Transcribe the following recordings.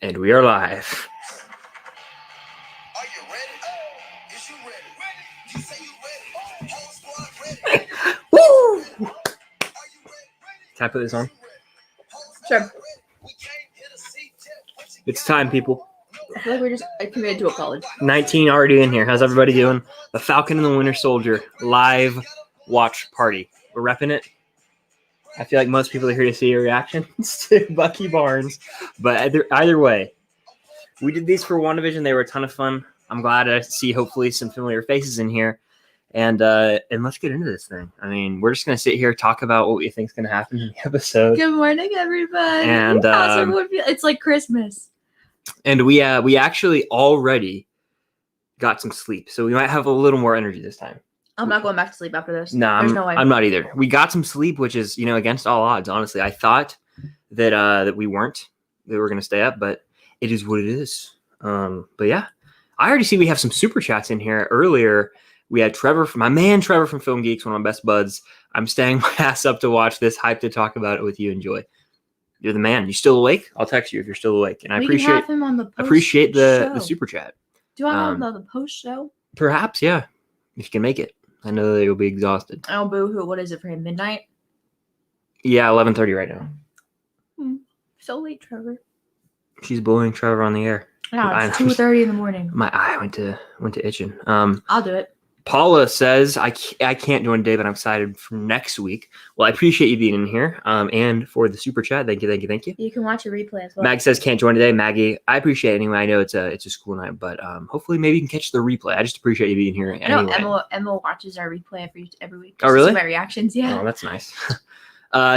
And we are live. Are you ready? Is you ready? You say you ready? Whole squad ready? Woo! Are you ready? Can I put this on? Sure. It's time, people. I feel like we're just committed to a college. 19 already in here. How's everybody doing? The Falcon and the Winter Soldier live watch party. We're repping it. I feel like most people are here to see your reactions to Bucky Barnes. But either way, we did these for WandaVision. They were a ton of fun. I'm glad to see hopefully some familiar faces in here. And let's get into this thing. I mean, we're just going to sit here, talk about what we think is going to happen in the episode. Good morning, everybody. And, How's everyone feel? It's like Christmas. And we actually already got some sleep. So we might have a little more energy this time. I'm not going back to sleep after this. No, There's no way. I'm not either. We got some sleep, which is, against all odds, honestly. I thought that we were going to stay up, but it is what it is. But yeah, I already see we have some super chats in here. Earlier, we had Trevor from Film Geeks, one of my best buds. I'm staying my ass up to watch this, hyped to talk about it with you. Enjoy. You're the man. You still awake? I'll text you if you're still awake. And I appreciate the super chat. Do I know the post show? Perhaps, yeah. If you can make it. I know that you'll be exhausted. Oh, boo-hoo. What is it for him? Midnight? Yeah, 11:30 right now. So late, Trevor. She's bullying Trevor on the air. Yeah, it's 2:30 in the morning. My eye went to itching. I'll do it. Paula says, I can't do one day, but I'm excited for next week. Well, I appreciate you being in here. And for the super chat, thank you. You can watch a replay as well. Mag says, can't join today. Maggie, I appreciate it anyway. I know it's a school night, but hopefully maybe you can catch the replay. I just appreciate you being here anyway. I know Emma watches our replay every week. Oh, really? My reactions, yeah. Oh, that's nice.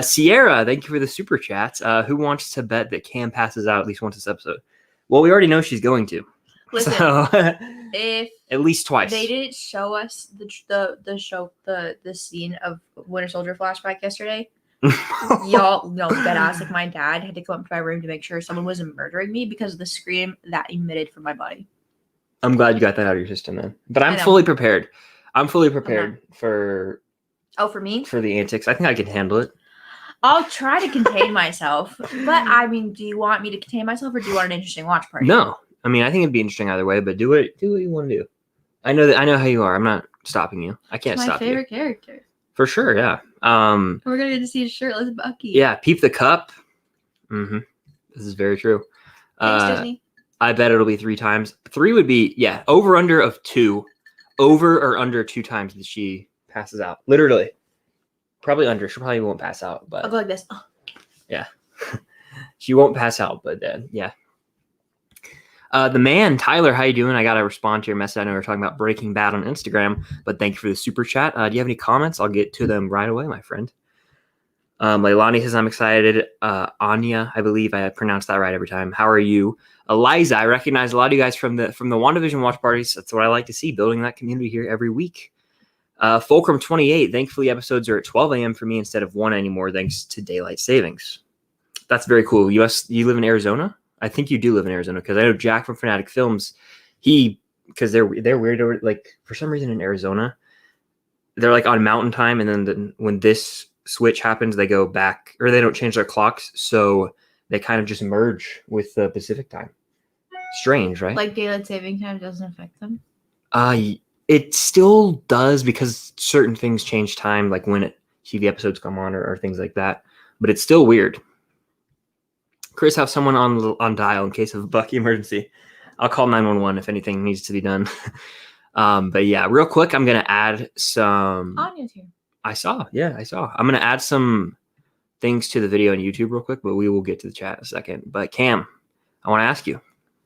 Sierra, thank you for the super chats. Who wants to bet that Cam passes out at least once this episode? Well, we already know she's going to. Listen, so, if at least twice. They didn't show us the scene of Winter Soldier flashback yesterday. Y'all know badass. Like my dad had to come up to my room to make sure someone wasn't murdering me because of the scream that emitted from my body. I'm glad you got that out of your system, then. But I'm fully prepared. I'm fully prepared for. Oh, for me? For the antics, I think I can handle it. I'll try to contain myself, but I mean, do you want me to contain myself, or do you want an interesting watch party? No. I mean, I think it'd be interesting either way, but do what you want to do. I know how you are. I'm not stopping you. I can't stop you. My favorite character. For sure, yeah. We're gonna get to see a shirtless Bucky. Yeah, peep the cup. Mm-hmm. This is very true. Thanks, Disney. I bet it'll be 3 times. 3 would be, over under of 2. Over or under 2 times that she passes out. Literally. Probably under. She probably won't pass out, but I'll go like this. Yeah. She won't pass out, but yeah. The man, Tyler, how you doing? I got to respond to your message. I know we were talking about Breaking Bad on Instagram, but thank you for the super chat. Do you have any comments? I'll get to them right away, my friend. Leilani says, I'm excited. Anya, I believe I pronounced that right every time. How are you? Eliza, I recognize a lot of you guys from the WandaVision watch parties. That's what I like to see, building that community here every week. Fulcrum 28, thankfully episodes are at 12 a.m. for me instead of 1 anymore, thanks to daylight savings. That's very cool. You live in Arizona? I think you do live in Arizona because I know Jack from Fanatic Films, because they're weird, like for some reason in Arizona, they're like on mountain time, and then when this switch happens, they go back, or they don't change their clocks, so they kind of just merge with the Pacific time. Strange, right? Like daylight saving time doesn't affect them? It still does because certain things change time, like when TV episodes come on or things like that, but it's still weird. Chris, have someone on dial in case of a Bucky emergency. I'll call 911 if anything needs to be done. But yeah, real quick, I'm going to add some... Anya's here. I saw. I'm going to add some things to the video on YouTube real quick, but we will get to the chat in a second. But Cam, I want to ask you,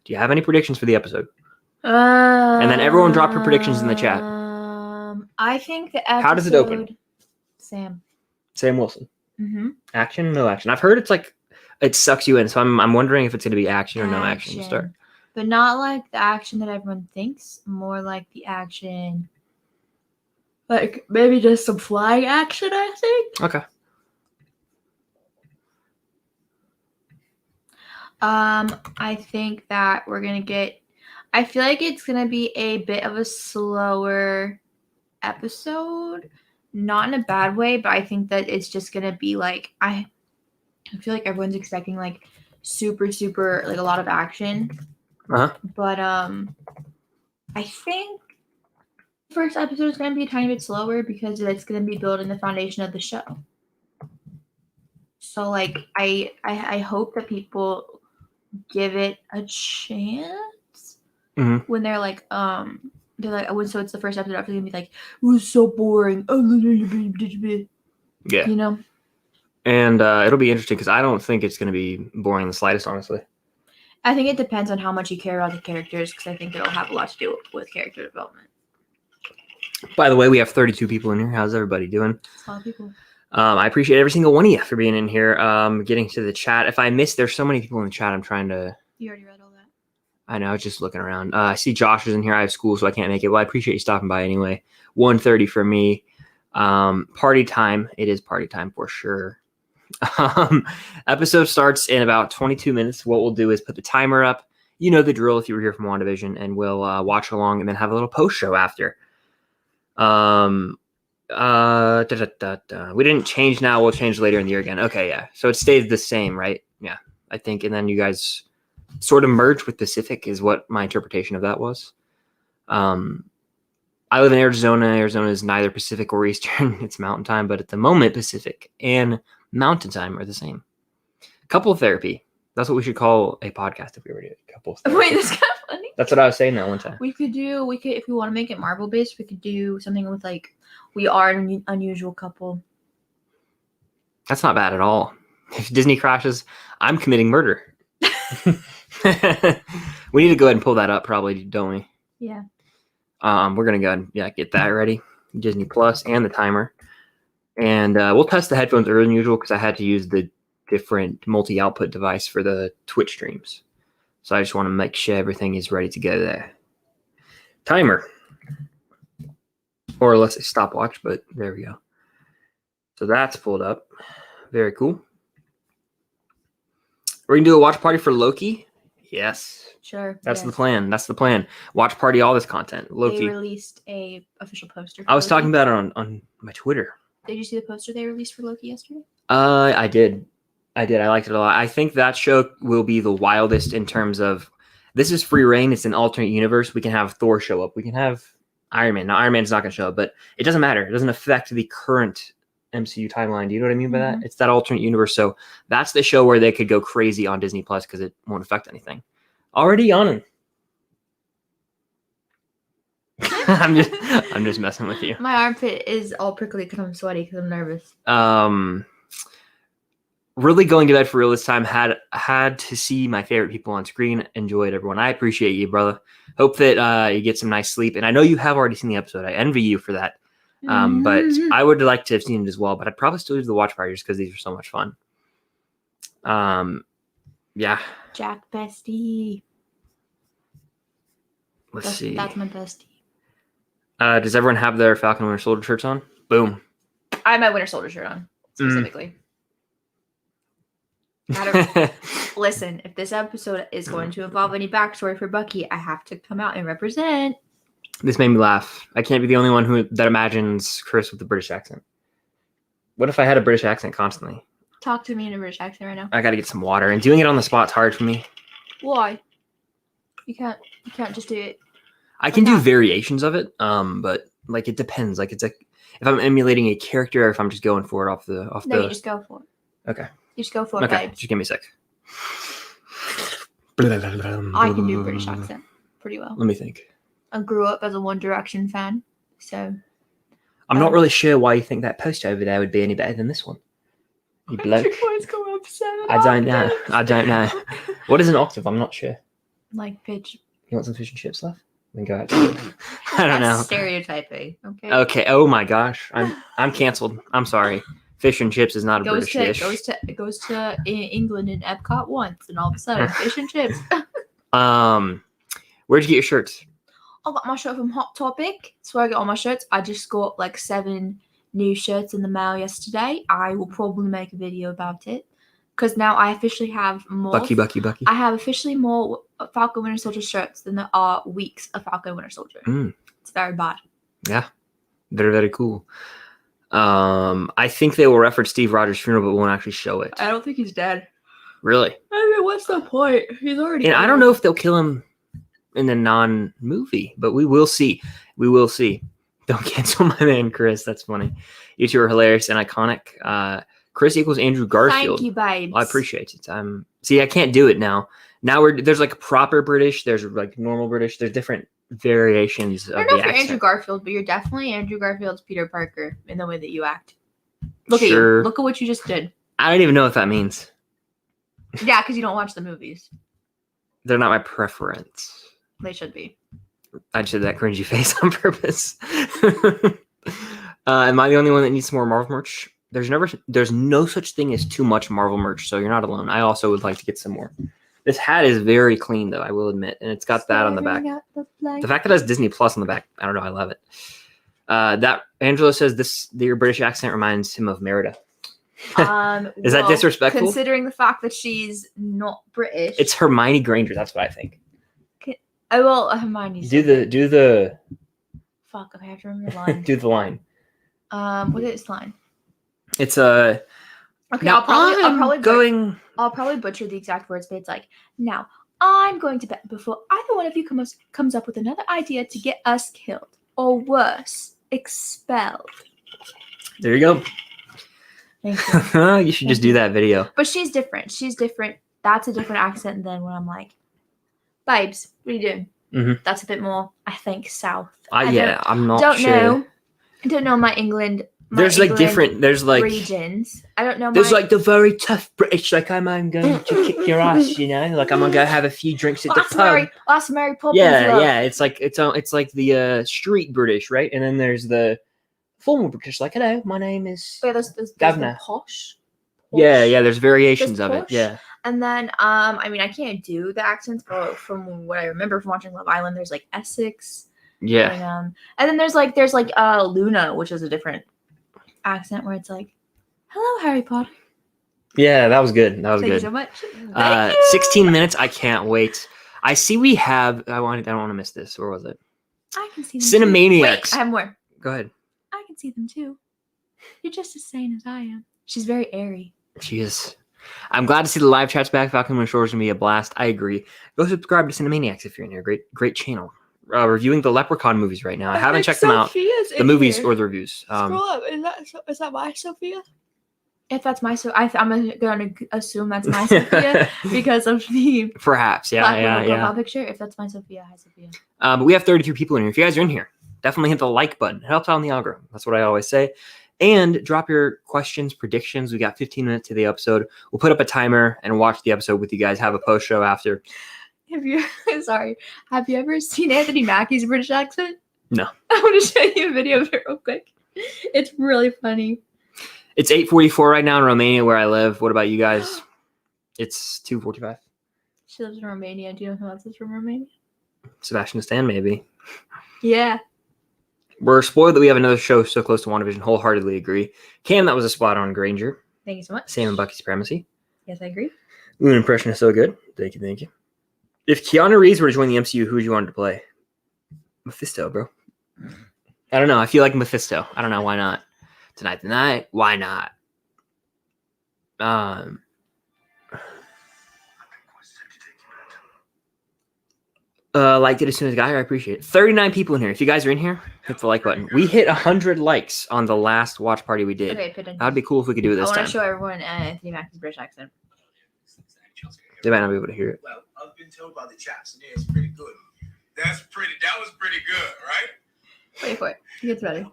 do you have any predictions for the episode? And then everyone drop your predictions in the chat. I think the episode... How does it open? Sam Wilson. Mm-hmm. Action, no action. I've heard it's like... It sucks you in, so I'm wondering if it's going to be action or no action to start. But not like the action that everyone thinks, more like the action, like maybe just some flying action, I think. Okay. I think that we're going to get, I feel like it's going to be a bit of a slower episode, not in a bad way, but I think that it's just going to be like, I feel like everyone's expecting like super like a lot of action. Uh-huh. But I think the first episode is going to be a tiny bit slower because it's going to be building the foundation of the show. So like I hope that people give it a chance when they're like oh, so it's the first episode after gonna be like, it was so boring. Yeah. You know? And it'll be interesting because I don't think it's going to be boring the slightest, honestly. I think it depends on how much you care about the characters because I think it'll have a lot to do with character development. By the way, we have 32 people in here. How's everybody doing? It's a lot of people. I appreciate every single one of you for being in here. Getting to the chat. If I missed, there's so many people in the chat. I'm trying to. You already read all that. I know. I was just looking around. I see Josh is in here. I have school, so I can't make it. Well, I appreciate you stopping by anyway. 1:30 for me. Party time. It is party time for sure. Episode starts in about 22 minutes. What we'll do is put the timer up. You know the drill if you were here from WandaVision, and we'll watch along and then have a little post show after. We didn't change now. We'll change later in the year again. Okay, yeah. So it stays the same, right? Yeah, I think. And then you guys sort of merged with Pacific is what my interpretation of that was. I live in Arizona. Arizona is neither Pacific or Eastern. It's Mountain Time, but at the moment, Pacific and Mountain Time are the same. Couple therapy. That's what we should call a podcast if we were to do couple therapy. Wait, that's kind of funny. That's what I was saying that one time. We could if we want to make it Marvel based, we could do something with like, we are an unusual couple. That's not bad at all. If Disney crashes, I'm committing murder. We need to go ahead and pull that up probably, don't we? Yeah. We're going to go ahead and get that ready. Disney Plus and the timer. And we'll test the headphones earlier than usual because I had to use the different multi-output device for the Twitch streams. So I just want to make sure everything is ready to go there. Timer. Or let's say stopwatch, but there we go. So that's pulled up. Very cool. We're going to do a watch party for Loki. Yes. Sure. That's the plan. That's the plan. Watch party all this content. Loki. They released a official poster. I was talking about it on my Twitter. Did you see the poster they released for Loki yesterday? I did. I liked it a lot. I think that show will be the wildest in terms of this is free reign. It's an alternate universe. We can have Thor show up. We can have Iron Man. Now, Iron Man's not going to show up, but it doesn't matter. It doesn't affect the current MCU timeline. Do you know what I mean by that? It's that alternate universe. So that's the show where they could go crazy on Disney Plus because it won't affect anything. Already yawning. I'm just messing with you. My armpit is all prickly because I'm sweaty because I'm nervous. Really going to bed for real this time. Had to see my favorite people on screen. Enjoyed everyone. I appreciate you, brother. Hope that you get some nice sleep. And I know you have already seen the episode. I envy you for that. But I would like to have seen it as well. But I'd probably still do the watch party just because these are so much fun. Yeah. Jack bestie. Let's see. That's my bestie. Does everyone have their Falcon Winter Soldier shirts on? Boom. I have my Winter Soldier shirt on, specifically. Listen, if this episode is going to involve any backstory for Bucky, I have to come out and represent. This made me laugh. I can't be the only one that imagines Chris with a British accent. What if I had a British accent constantly? Talk to me in a British accent right now. I gotta get some water, and doing it on the spot's hard for me. Why? You can't just do it. I can do variations of it, but like it depends. Like it's like if I'm emulating a character or if I'm just going for it off the. No, you just go for it. Okay. You just go for it. Okay, babe. just give me a sec. I can do British accent pretty well. Let me think. I grew up as a One Direction fan, so. I'm not really sure why you think that poster over there would be any better than this one. You bloke. I don't know. What is an octave? I'm not sure. Like pitch. You want some fish and chips left? Then go out. I don't know. Stereotyping. Okay. Okay. Oh my gosh. I'm canceled. I'm sorry. Fish and chips is not a British dish. Goes to England in Epcot once, and all of a sudden, fish and chips. Where'd you get your shirts? I got my shirt from Hot Topic. That's where I get all my shirts. I just got like 7 new shirts in the mail yesterday. I will probably make a video about it because now I officially have more. Bucky. I have officially more Falcon Winter Soldier shirts than there are weeks of Falcon Winter Soldier. It's very bad. Yeah, very, very cool. I think they will reference Steve Rogers' funeral, but won't actually show it. I don't think he's dead. Really? I mean, what's the point? He's already. And I don't know if they'll kill him in the non-movie, but we will see. We will see. Don't cancel my man, Chris. That's funny. You two are hilarious and iconic. Chris equals Andrew Garfield. Thank you, babes. Well, I appreciate it. See, I can't do it now. Now there's like proper British. There's like normal British. There's different variations of I don't the know if you're accent. Andrew Garfield, but you're definitely Andrew Garfield's Peter Parker in the way that you act. Look at Sure. you. Look at what you just did. I don't even know what that means. Yeah, because you don't watch the movies. They're not my preference. They should be. I just did that cringy face on purpose. Am I the only one that needs some more Marvel merch? There's no such thing as too much Marvel merch, so you're not alone. I also would like to get some more. This hat is very clean, though, I will admit, and it's got that on the back. The fact that it has Disney Plus on the back, I don't know, I love it. That Angela says your British accent reminds him of Merida. Is that disrespectful? Considering the fact that she's not British. It's Hermione Granger. That's what I think. Oh well, Hermione's. Do the. Fuck. Okay, I have to remember the line. Do the line. What is this line? It's a. Okay, Now I'll probably butcher the exact words, but it's like, now I'm going to bet before either one of you comes up with another idea to get us killed or worse, expelled. There you go. Thank you. You should just do that video. But she's different. She's different. That's a different accent than when I'm like, babes, what are you doing? Mhm. That's a bit more, I think, south. I'm not don't sure. know. I don't know my England. There's like different. There's like regions. I don't know. There's like the very tough British. Like I'm going to kick your ass. You know. Like I'm gonna go have a few drinks at the pub. Last Mary Poppins. Yeah. It's like the street British, right? And then there's the formal British. Like hello, my name is. Yeah, there's Governor. the posh. Yeah. There's variations of it. posh. Yeah. And then, I mean, I can't do the accents, but from what I remember from watching Love Island, there's like Essex. Yeah. And then there's like Luna, which is a different accent where it's like, "Hello, Harry Potter." Yeah, that was good. That was Thank you good. so much. Thank you. 16 minutes. I can't wait. I see we have. I don't want to miss this. Where was it? I can see them Cinemaniacs. Too. Wait, I have more. Go ahead. I can see them too. You're just as sane as I am. She's very airy. She is. I'm glad to see the live chats back. Falcon Winter Shore is going to be a blast. I agree. Go subscribe to Cinemaniacs if you're in here. Great channel. Reviewing the Leprechaun movies right now. I haven't checked them out. The movies or the reviews. Scroll up. Is that my Sophia? If that's my I'm going to assume that's my Sophia because of the perhaps. Yeah. picture. If that's my Sophia, hi Sophia. But we have 33 people in here. If you guys are in here, definitely hit the like button. It helps out on the algorithm. That's what I always say. And drop your questions, predictions. We got 15 minutes to the episode. We'll put up a timer and watch the episode with you guys. Have a post show after. Have you ever seen Anthony Mackie's British accent? No. I want to show you a video of it real quick. It's really funny. It's 8:44 right now in Romania where I live. What about you guys? It's 2:45. She lives in Romania. Do you know who else is from Romania? Sebastian Stan, maybe. Yeah. We're spoiled that we have another show so close to WandaVision. Wholeheartedly agree. Cam, that was a spot on Granger. Thank you so much. Sam and Bucky Supremacy. Yes, I agree. Ooh, impression is so good. Thank you. If Keanu Reeves were to join the MCU, who would you want to play? Mephisto, bro. I don't know. I feel like Mephisto. I don't know. Why not? Tonight. Why not? Liked it as soon as I got here. I appreciate it. 39 people in here. If you guys are in here, hit the like button. We hit 100 likes on the last watch party we did. Okay, that'd be cool if we could do it this time. I want to show everyone Anthony Mackie's British accent. They might not be able to hear it. Well, I've been told by the chaps, and it's pretty good. That was pretty good, right? Wait for it. He gets ready.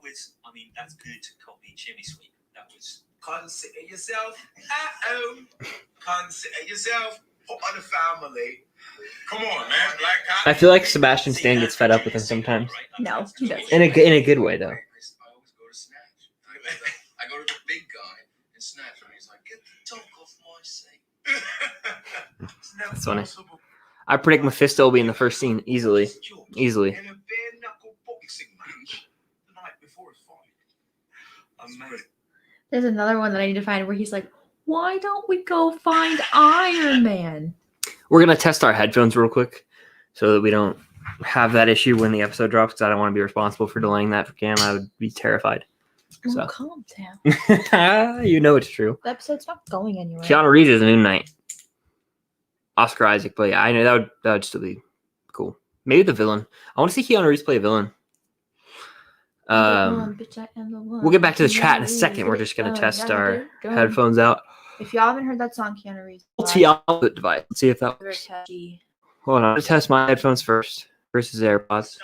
That's good copy chimney sweep. That was consider yourself. Consider yourself. Put on the family. Come on, man. I feel like Sebastian Stan gets fed up with him sometimes. No, he doesn't. In a good way, though. I always go to Snatch. I go to the big guy and Snatch, and he's like, "Get the dog off my seat." That's funny. I predict Mephisto will be in the first scene easily. In a bare knuckle boxing match the night before a fight. There's another one that I need to find where he's like, "Why don't we go find Iron Man?" We're going to test our headphones real quick so that we don't have that issue when the episode drops because I don't want to be responsible for delaying that for Cam. I would be terrified. So. Calm down. You know it's true. The episode's not going anywhere. Keanu Reeves is a Moon Knight. Oscar Isaac, but yeah, I know that would still be cool. Maybe the villain. I want to see Keanu Reeves play a villain. We'll get back to the chat in a second. We're just gonna test our headphones out. If y'all haven't heard that song, Keanu Reeves. Multi-output device. Let's see if that works. Hold on, I'm gonna test my headphones first versus AirPods.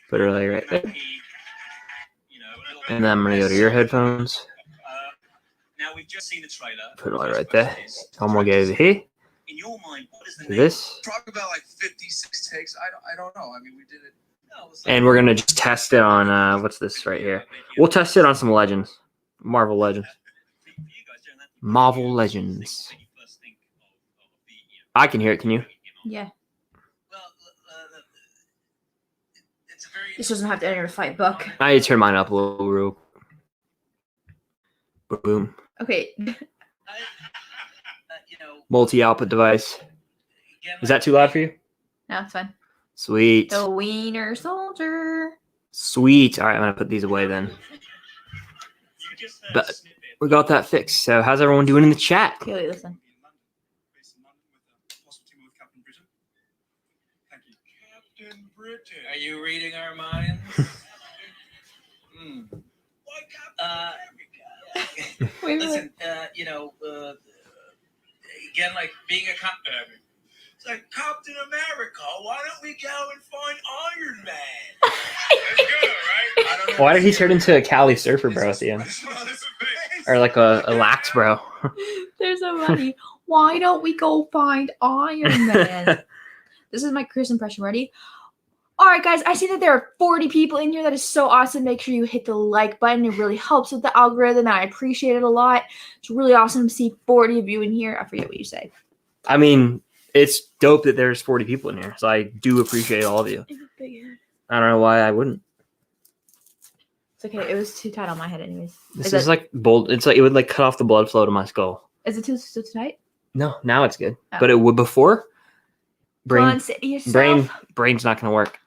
Put it right there. And then I'm gonna go to your headphones. Now we've just seen the trailer. Put it right there. I'm gonna go over here. In your mind, what is the To this. Probably about like 56 takes. I don't know. I mean, we did it. And we're gonna just test it on what's this right here? We'll test it on some Legends. Marvel Legends. Marvel Legends. I can hear it, can you? Yeah. Well, it's a This doesn't have to enter a fight, Buck. I need to turn mine up a little real. Boom. Okay. Multi-output device. Is that too loud for you? No, it's fine. Sweet. The Wiener Soldier. Sweet. All right, I'm gonna put these away then. But we got that fixed. So how's everyone doing in the chat? Okay, wait, listen. Captain Britain. Are you reading our minds? Wait, Listen, again, like being a cop. It's like Captain America. Why don't we go and find Iron Man? That's good, right? I don't know. Why did he turn into a Cali Surfer bro at the end? Or like a Lax bro? They're so funny. Why don't we go find Iron Man? This is my Chris impression. Ready? All right, guys. I see that there are 40 people in here. That is so awesome. Make sure you hit the like button. It really helps with the algorithm, and I appreciate it a lot. It's really awesome to see 40 of you in here. I forget what you say. I mean, it's dope that there's 40 people in here. So I do appreciate all of you. I don't know why I wouldn't. It's okay. It was too tight on my head, anyways. This is like bold. It's like it would like cut off the blood flow to my skull. Is it too tight? No, now it's good. Oh. But it would before. Come on, sit yourself. Brain's not gonna work.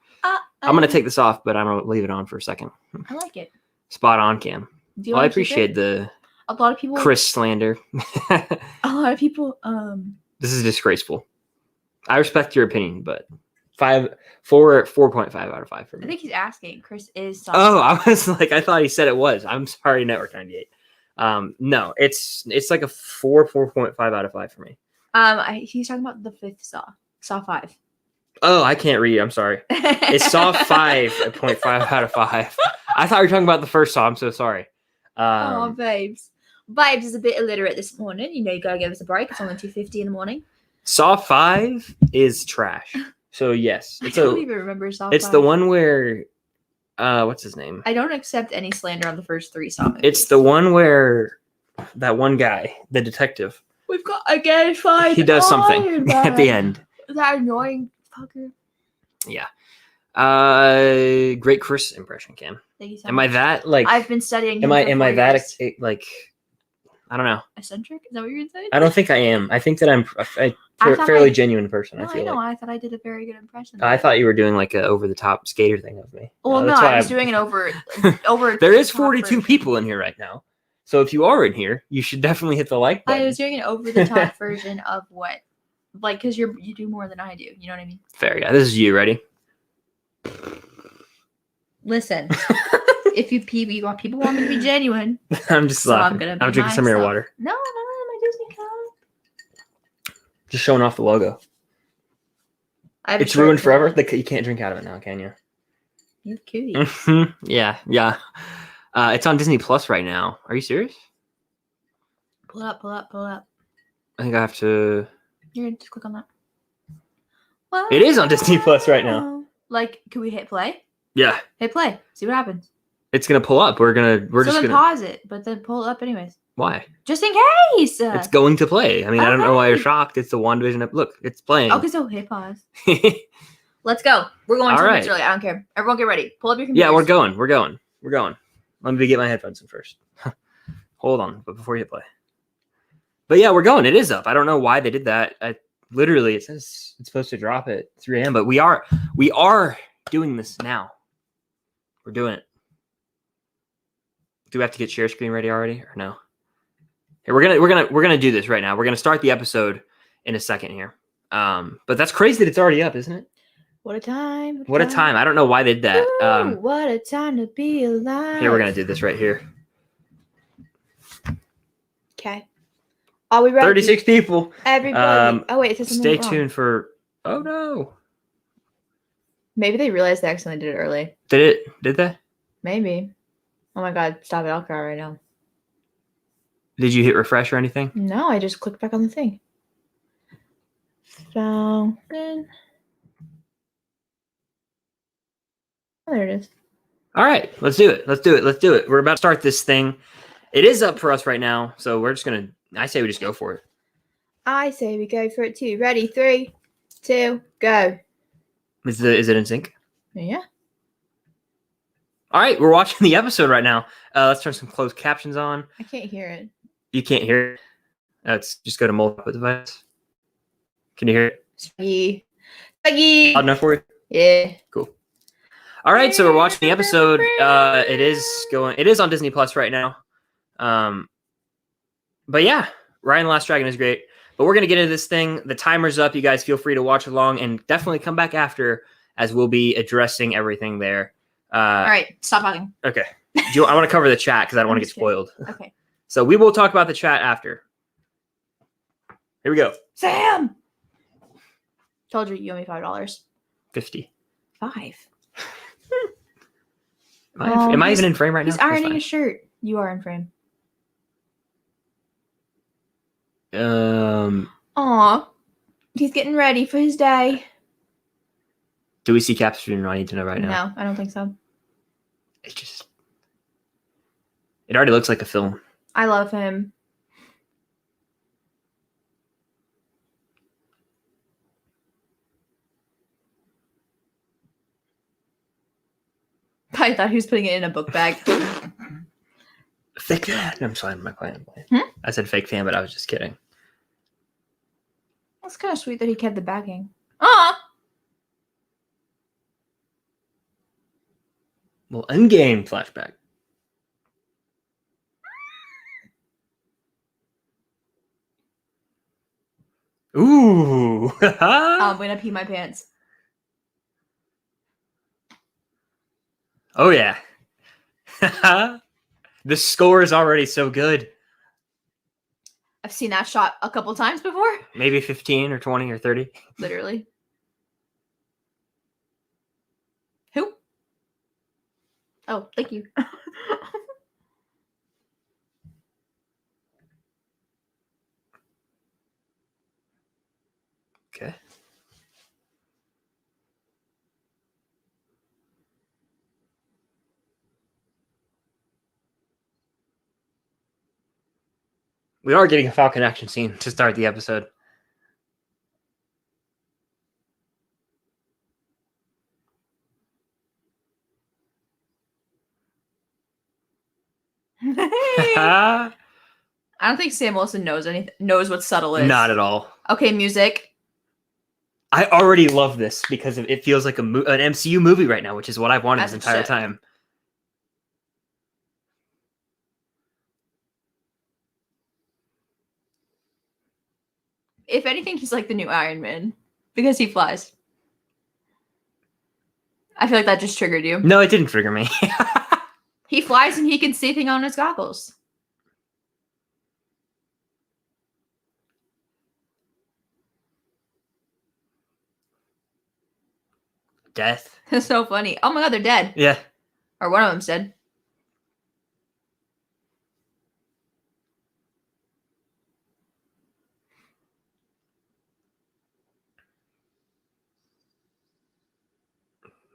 I'm gonna take this off, but I'm gonna leave it on for a second. I like it. Spot on, Cam. Do you Well, I wanna keep appreciate it? the A lot of people. Chris slander. A lot of people. This is disgraceful. I respect your opinion, but 4.5 out of 5 for I me. think he's asking. Chris is. Soft. Oh, I was like, I thought he said it was. I'm sorry, Network 98. No, it's like a 4.5 out of 5 for me. He's talking about the fifth Saw 5. Oh, I can't read. I'm sorry. It's Saw 5.5 out of 5. I thought you were talking about the first Saw. I'm so sorry. Oh, babes. Babes is a bit illiterate this morning. You know, you gotta give us a break. It's only 2:50 in the morning. Saw 5 is trash. So yes, I don't even remember Saw 5. it's the one where what's his name? I don't accept any slander on the first 3 Saw movies. It's the one where that one guy, the detective, We've got a gay fight. he does something at the end. That annoying fucker. Yeah. Great Chris impression, Cam. Thank you so Am I much. that like? I've been studying. Am him I for am 4 I that years. like? I don't know. Eccentric? Is that what you're gonna say? I don't think I am. I think that I'm a I thought fairly I- genuine person. No, I I feel know. like. I thought I did a very good impression. I thought you were doing like a over the top skater thing of me. Well, no, that's why I was doing it over. There is top 42 version. people in here right now. So if you are in here, you should definitely hit the like button. I was doing an over the top version of what, like, because you do more than I do. You know what I mean? Fair, yeah. This is you. Ready? Listen, if you want people want me to be genuine, I'm just so I'm laughing. gonna. I'm be drinking some of your myself. water. No, my Disney cup. Just showing off the logo. I have a It's shirt ruined for forever. that. You can't drink out of it now, can you? You cutie. Yeah. It's on Disney Plus right now. Are you serious? Pull up. I think I have to. You're gonna just click on that. It is on Disney Plus right now. Wow. Like, can we hit play? Yeah, Hit play. See what happens. it's gonna pull up. We're so just then gonna. pause it, but then pull it up anyways. Why? Just in case. It's going to play. I mean, I don't know why you're Okay. shocked. It's the WandaVision. Look, it's playing. Okay, so hit pause. Let's go. We're going All 2 minutes right. early. I don't care. Everyone get ready. Pull up your computers. Yeah, we're going. Let me get my headphones in first. Hold on, but before you hit play. But yeah, we're going. It is up. I don't know why they did that. Literally, it says it's supposed to drop at 3 a.m. But we are doing this now. We're doing it. Do we have to get share screen ready already, or no? Here, we're gonna do this right now. We're gonna start the episode, in a second here. But that's crazy that it's already up, isn't it? What a time. What a time. I don't know why they did that. Ooh, what a time to be alive. Here, we're going to do this right here. Okay. Are we ready? 36 people. Everybody. Oh, wait. It says Stay something wrong. tuned for... Oh, no. Maybe they realized they accidentally did it early. Did they? Maybe. Oh, my God. Stop it. I'll cry right now. Did you hit refresh or anything? No, I just clicked back on the thing. Falcon. Oh, there it is. All right. Let's do it. We're about to start this thing. It is up for us right now, so we're just going to... I say we just go for it. I say we go for it too. Ready? 3, 2, go. Is it in sync? Yeah. All right. We're watching the episode right now. Let's turn some closed captions on. I can't hear it. You can't hear it. Let's just go to multiple device. Can you hear it? Bucky. Loud enough for you? Yeah. Cool. All right, so we're watching the episode. It is on Disney Plus right now. But yeah, Ryan the Last Dragon is great. But we're gonna get into this thing. The timer's up. You guys feel free to watch along and definitely come back after, as we'll be addressing everything there. All right, stop talking. Okay. I want to cover the chat because I don't want to get spoiled. Okay. So we will talk about the chat after. Here we go. Sam. Told you owe me $5. 50. 5. Am I even in frame right now? He's ironing his shirt. You are in frame. Aw. He's getting ready for his day. Do we see caption? I need to know right now. No, I don't think so. It already looks like a film. I love him. I thought he was putting it in a book bag. Fake fan. I'm sorry, my client. Hmm? I said fake fan, but I was just kidding. That's kind of sweet that he kept the bagging. Aw. Well, endgame flashback. Ooh. I'm gonna pee my pants. Oh, yeah. The score is already so good. I've seen that shot a couple times before. Maybe 15 or 20 or 30. Literally. Who? Oh, thank you. Okay. We are getting a Falcon action scene to start the episode. I don't think Sam Wilson knows what subtle is. Not at all. Okay, music. I already love this because it feels like an MCU movie right now, which is what I've wanted As this it entire should. time. If anything, he's like the new Iron Man because he flies. I feel like that just triggered you. No, it didn't trigger me. He flies and he can see things on his goggles. Death. That's so funny. Oh my god, they're dead. Yeah. Or one of them's dead.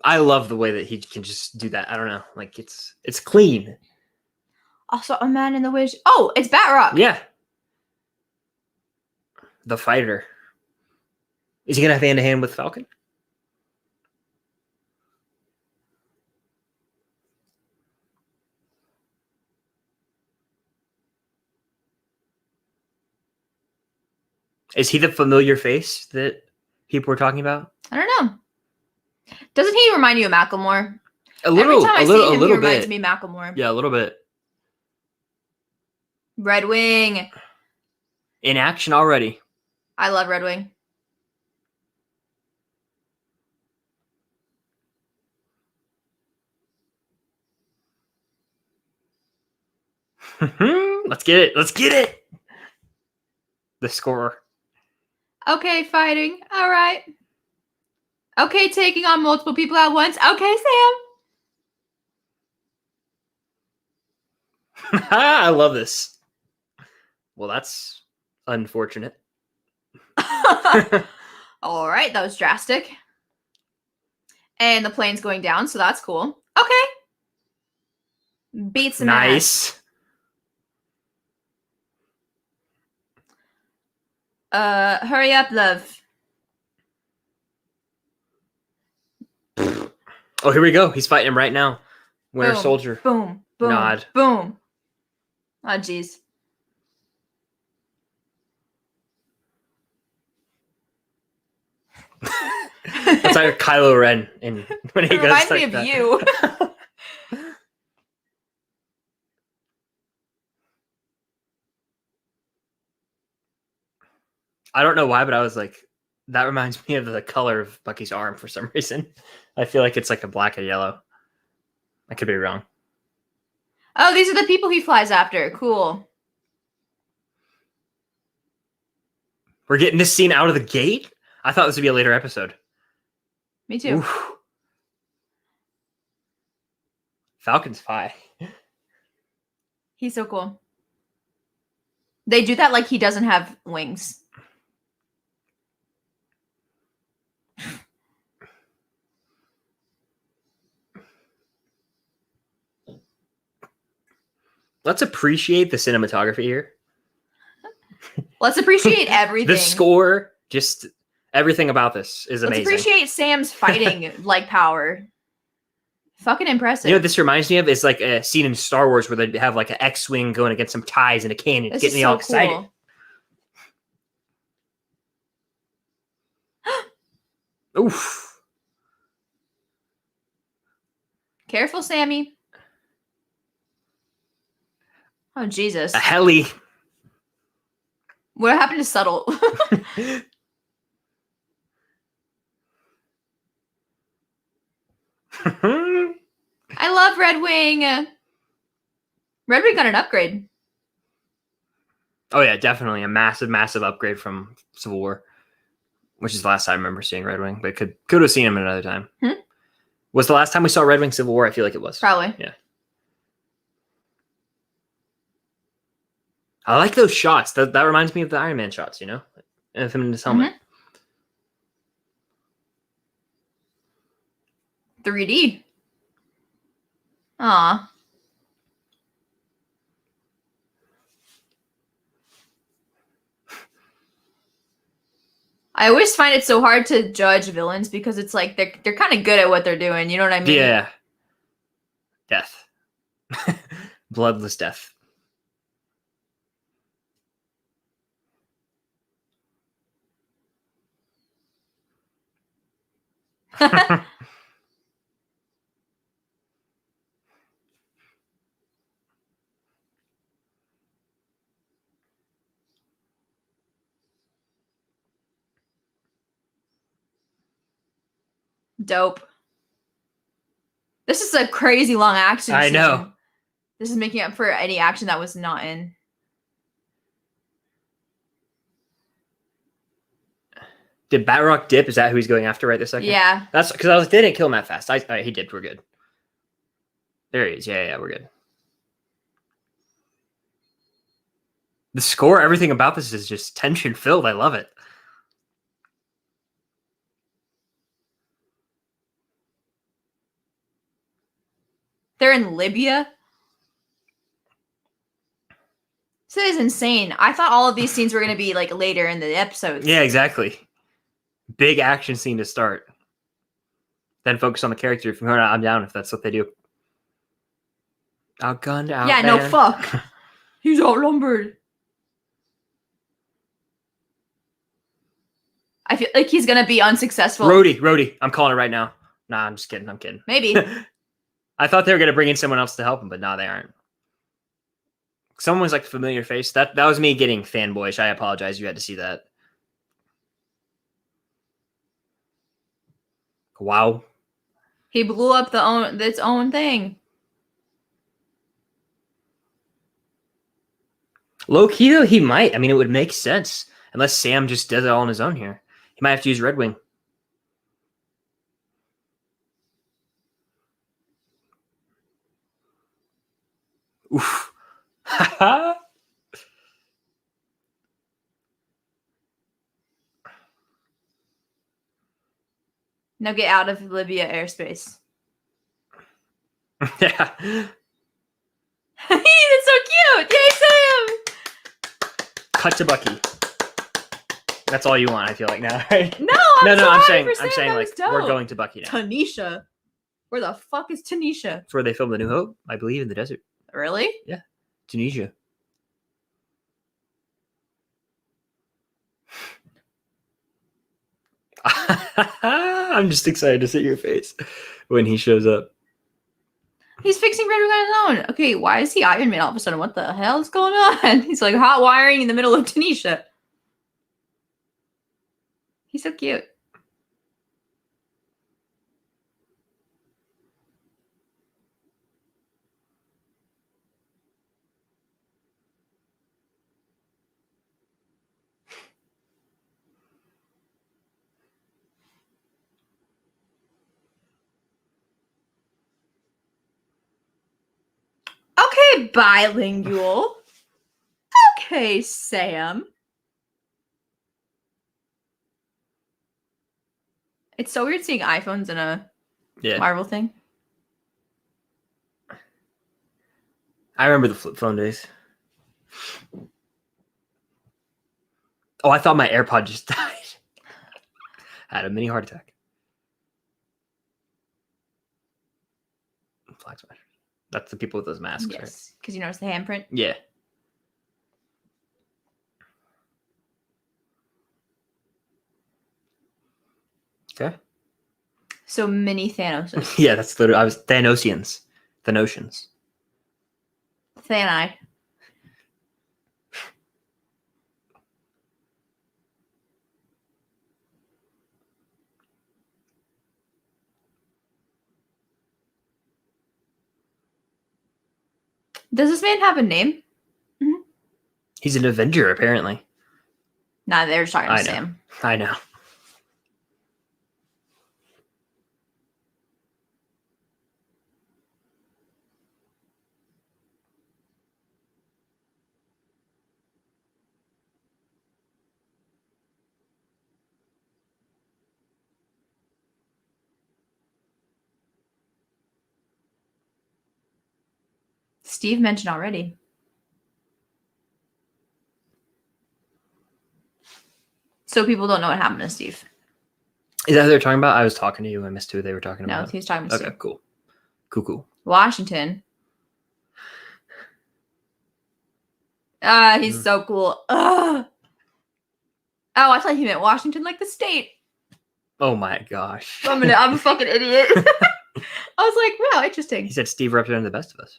I love the way that he can just do that. I don't know. Like it's clean. Also, a man in the wish. Oh, it's Batrock. Yeah. The fighter. Is he gonna have hand-to-hand with Falcon? Is he the familiar face that people were talking about? I don't know. Doesn't he remind you of Macklemore? A little, Every time I a see little, him, a little he reminds bit. me of Macklemore. Yeah, a little bit. Red Wing. In action already. I love Red Wing. Let's get it. Let's get it. The score. Okay, fighting. All right. Okay, taking on multiple people at once. Okay, Sam. I love this. Well, that's unfortunate. All right, that was drastic. And the plane's going down, so that's cool. Okay. Beat some ass. Nice. Hurry up, love. Oh, here we go. He's fighting him right now. Winter Boom, Soldier. Boom, boom, Nod. boom. Oh, jeez. That's like Kylo Ren in when he It goes reminds me like of that. you. I don't know why, but I was like, that reminds me of the color of Bucky's arm for some reason. I feel like it's like a black and yellow. I could be wrong. Oh, these are the people he flies after. Cool. We're getting this scene out of the gate? I thought this would be a later episode. Me too. Oof. Falcon's fine. He's so cool. They do that like he doesn't have wings. Let's appreciate the cinematography here. Let's appreciate everything. The score, just everything about this is Let's amazing. appreciate Sam's fighting like power. Fucking impressive. You know what this reminds me of? Is like a scene in Star Wars where they have like an X-wing going against some ties and a cannon. It's This getting is me all so excited. cool. Oof. Careful, Sammy. Oh, Jesus. A heli. What happened to subtle? I love Red Wing. Red Wing got an upgrade. Oh yeah, definitely a massive, massive upgrade from Civil War, which is the last time I remember seeing Red Wing, but could have seen him another time. Was the last time we saw Red Wing Civil War? I feel like it was. Probably. Yeah. I like those shots. That reminds me of the Iron Man shots, you know, of him in his helmet. 3D. Aw. I always find it so hard to judge villains because it's like they're kind of good at what they're doing. You know what I mean? Yeah. Death. Bloodless death. Dope. This is a crazy long action I scene. know. This is making up for any action that was not in. Did Batroc dip? Is that who he's going after right this second? Yeah. That's because I was they didn't kill him that fast. He dipped. We're good. There he is. Yeah, we're good. The score, everything about this is just tension filled. I love it. They're in Libya. This is insane. I thought all of these scenes were going to be like later in the episodes. Yeah, exactly. Big action scene to start. Then focus on the character. If you're not, I'm down if that's what they do. Outgunned, out. Yeah, no, fuck. He's outnumbered. I feel like he's going to be unsuccessful. Rhodey. I'm calling it right now. Nah, I'm just kidding. I'm kidding. Maybe. I thought they were going to bring in someone else to help him, but no, they aren't. Someone was like a familiar face. That was me getting fanboyish. I apologize. You had to see that. Wow. He blew up its own thing. Low key though, he might. I mean, it would make sense unless Sam just does it all on his own here. He might have to use Red Wing. Oof. Now get out of Libya airspace. Yeah. That's so cute. Yay, Sam! Cut to Bucky. That's all you want, I feel like now, right? No, I'm sorry saying for Sam, that like was dope. we're going to Bucky now. Tanisha. Where the fuck is Tanisha? That's where they filmed The New Hope, I believe, in the desert. Really? Tunisia. I'm just excited to see your face when he shows up. He's fixing Red Wing on his own. Okay, why is he Iron Man all of a sudden? What the hell is going on? He's like hot wiring in the middle of Tanisha. He's so cute. Okay, bilingual. Okay, Sam. It's so weird seeing iPhones in a Yeah. Marvel thing. I remember the flip phone days. Oh, I thought my AirPod just died. I had a mini heart attack. Flag Smash. That's the people with those masks, right? Yes, because you notice the handprint. Yeah. Okay. So mini Thanos. Yeah, that's literally. I was Thanosians. Thanosians. Thanai. Does this man have a name? He's an Avenger, apparently. Nah, they're just talking to I know. Sam. I know. Steve mentioned already. So people don't know what happened to Steve. Is that who they're talking about? I was talking to you. I missed who they were talking No, about. he was talking to Okay, Steve. cool. Cool. Washington. He's so cool. Ugh. Oh, I thought he meant Washington like the state. Oh my gosh. I'm a fucking idiot. I was like, wow, interesting. He said Steve represented the best of us.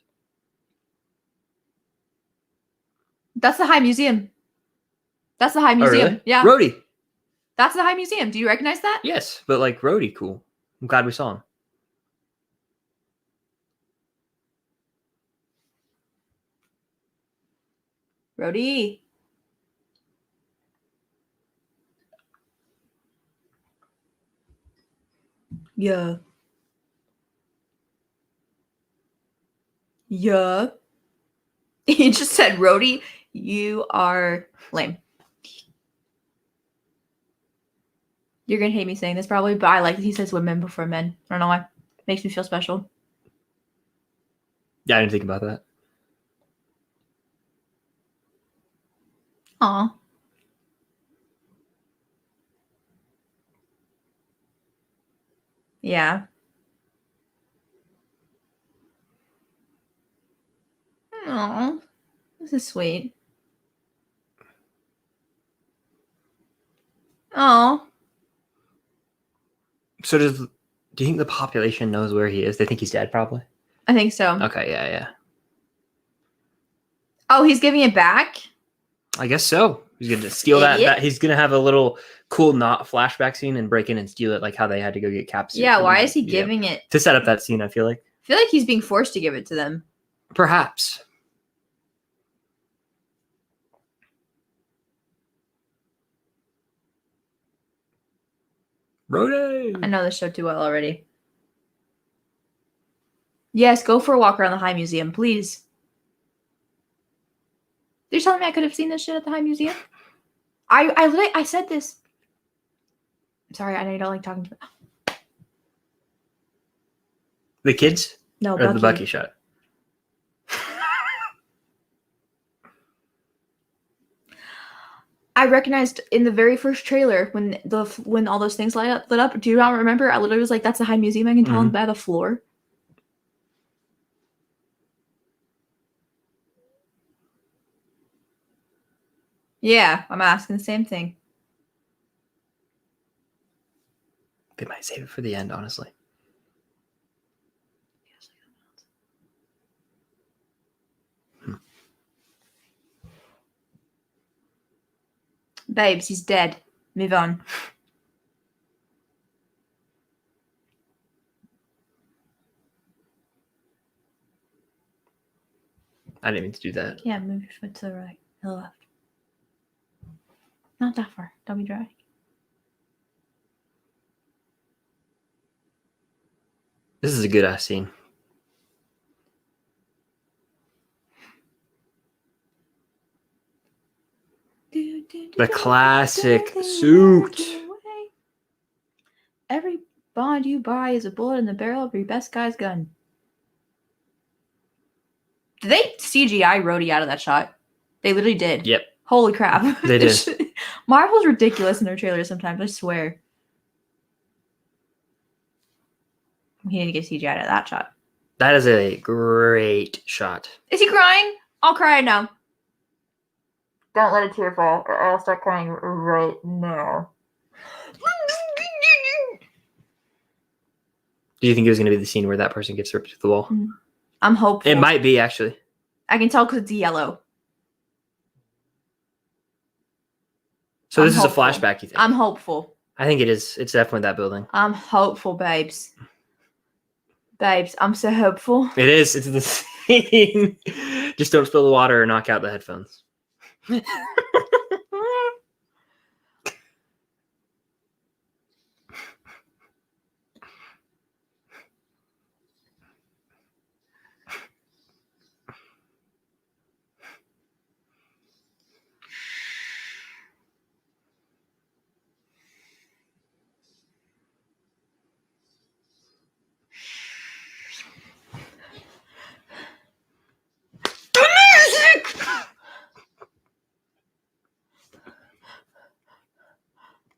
That's the High Museum. That's the High Oh, Museum. really? Yeah. Rhodey. That's the High Museum. Do you recognize that? Yes, but like Rhodey, cool. I'm glad we saw him. Rhodey. Yeah. Yeah. He just said, Rhodey, you are lame. You're going to hate me saying this probably, but I like that he says women before men. I don't know why. Makes me feel special. Yeah, I didn't think about that. Aw. Yeah. Aw. This is sweet. Oh. So do you think the population knows where he is? They think he's dead, probably? I think so. Okay, yeah. Oh, he's giving it back? I guess so. He's gonna steal Idiot. that. He's gonna have a little cool not flashback scene and break in and steal it, like how they had to go get Cap's suit Yeah, from why the- is he giving it? to set up that scene? I feel like He's being forced to give it to them. perhaps. Rhoda. I know this show too well already. Yes, go for a walk around the High Museum, please. You're telling me I could have seen this shit at the High Museum? I said this. I'm sorry, I know you don't like talking to me. The kids No, or the Bucky shot. I recognized in the very first trailer when all those things lit up. Do you not remember? I literally was like, "That's the High Museum." I can tell by the floor. Yeah, I'm asking the same thing. They might save it for the end, honestly. Babes, he's dead. Move on. I didn't mean to do that. Yeah, move your foot to the right, to the left. Not that far. Don't be driving. This is a good ass scene. The classic suit. Every bond you buy is a bullet in the barrel of your best guy's gun. Did they CGI Rhodey out of that shot? They literally did. Yep. Holy crap. They did. Marvel's ridiculous in their trailers sometimes, I swear. He didn't get CGI out of that shot. That is a great shot. Is he crying? I'll cry now. Don't let a tear fall, or I'll start crying right now. Do you think it was going to be the scene where that person gets ripped to the wall? I'm hopeful. It might be, actually. I can tell because it's yellow. So this I'm is a hopeful. flashback, you think? I'm hopeful. I think it is. It's definitely that building. I'm hopeful, babes. Babes, I'm so hopeful. It is. It's the scene. Just don't spill the water or knock out the headphones.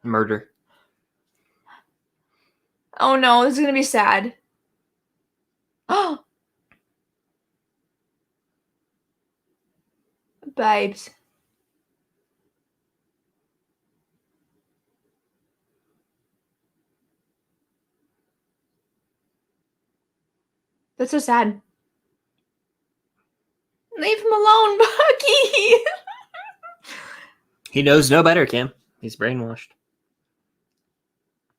Murder. Oh no, this is gonna be sad. Oh, babes. That's so sad. Leave him alone, Bucky. He knows no better, Cam. He's brainwashed.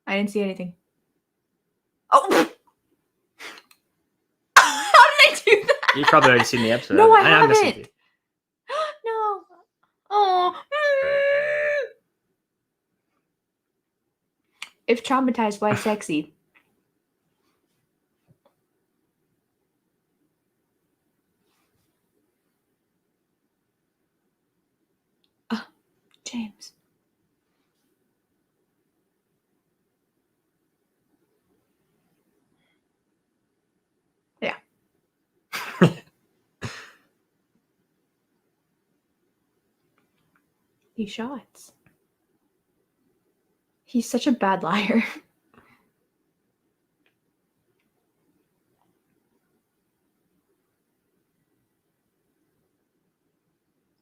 I didn't see anything. Oh. How did I do that? You've probably already seen the episode. No, I I'm missing haven't. it. No. Oh. If traumatized, why sexy? James. Yeah. He shots. He's such a bad liar.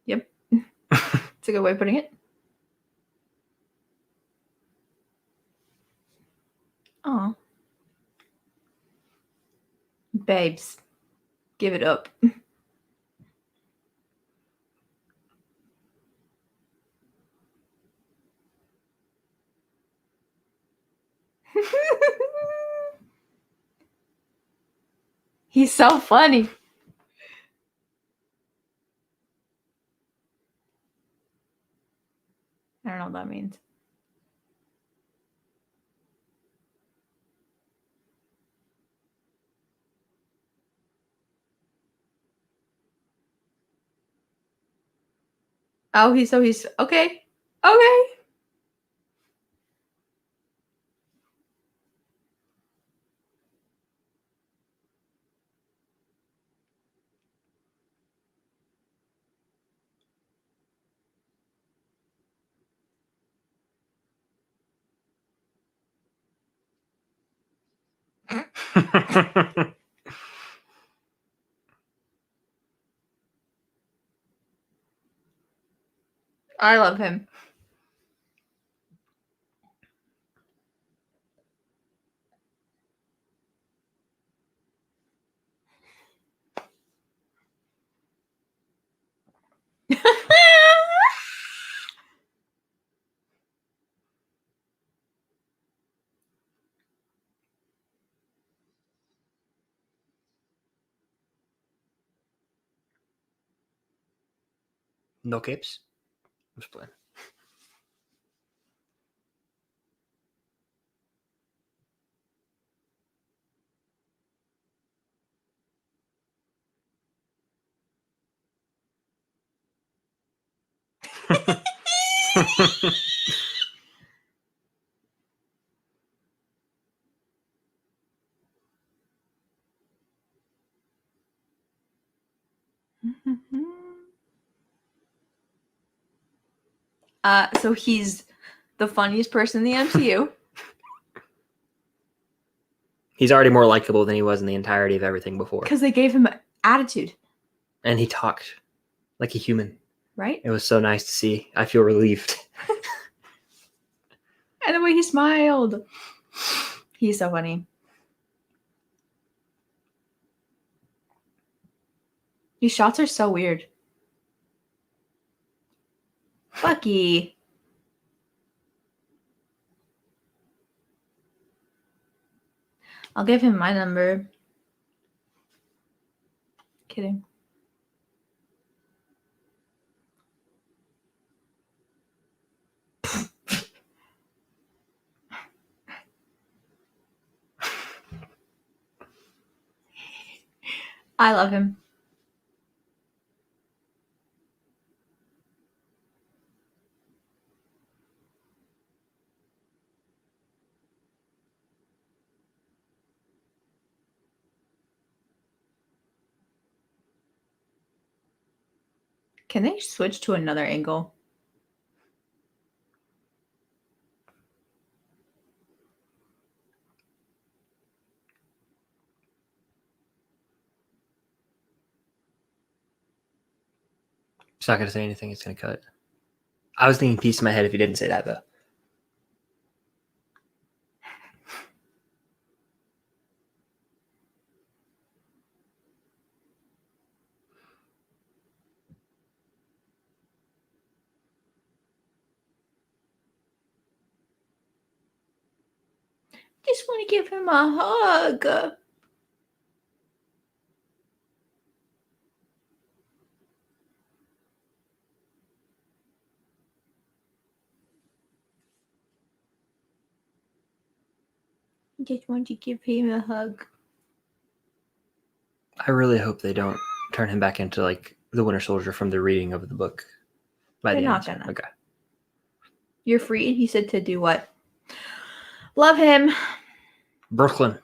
Yep. It's a good way of putting it. Oh. Babes. Give it up. He's so funny. I don't know what that means. Oh, he's okay. Okay. I love him. No capes. Just playing. So he's the funniest person in the MCU. He's already more likable than he was in the entirety of everything before. Because they gave him attitude, And he talked like a human. right? It was so nice to see. I feel relieved. And the way he smiled. He's so funny. These shots are so weird. Bucky. I'll give him my number. Kidding. I love him. Can they switch to another angle? He's not going to say anything. He's going to cut. I was thinking peace in my head if he didn't say that, though. Just want to give him a hug. Just want to give him a hug. I really hope they don't turn him back into like the Winter Soldier from the reading of the book. By They're the not end. gonna. Okay. You're free. He said to do what? Love him. Brooklyn.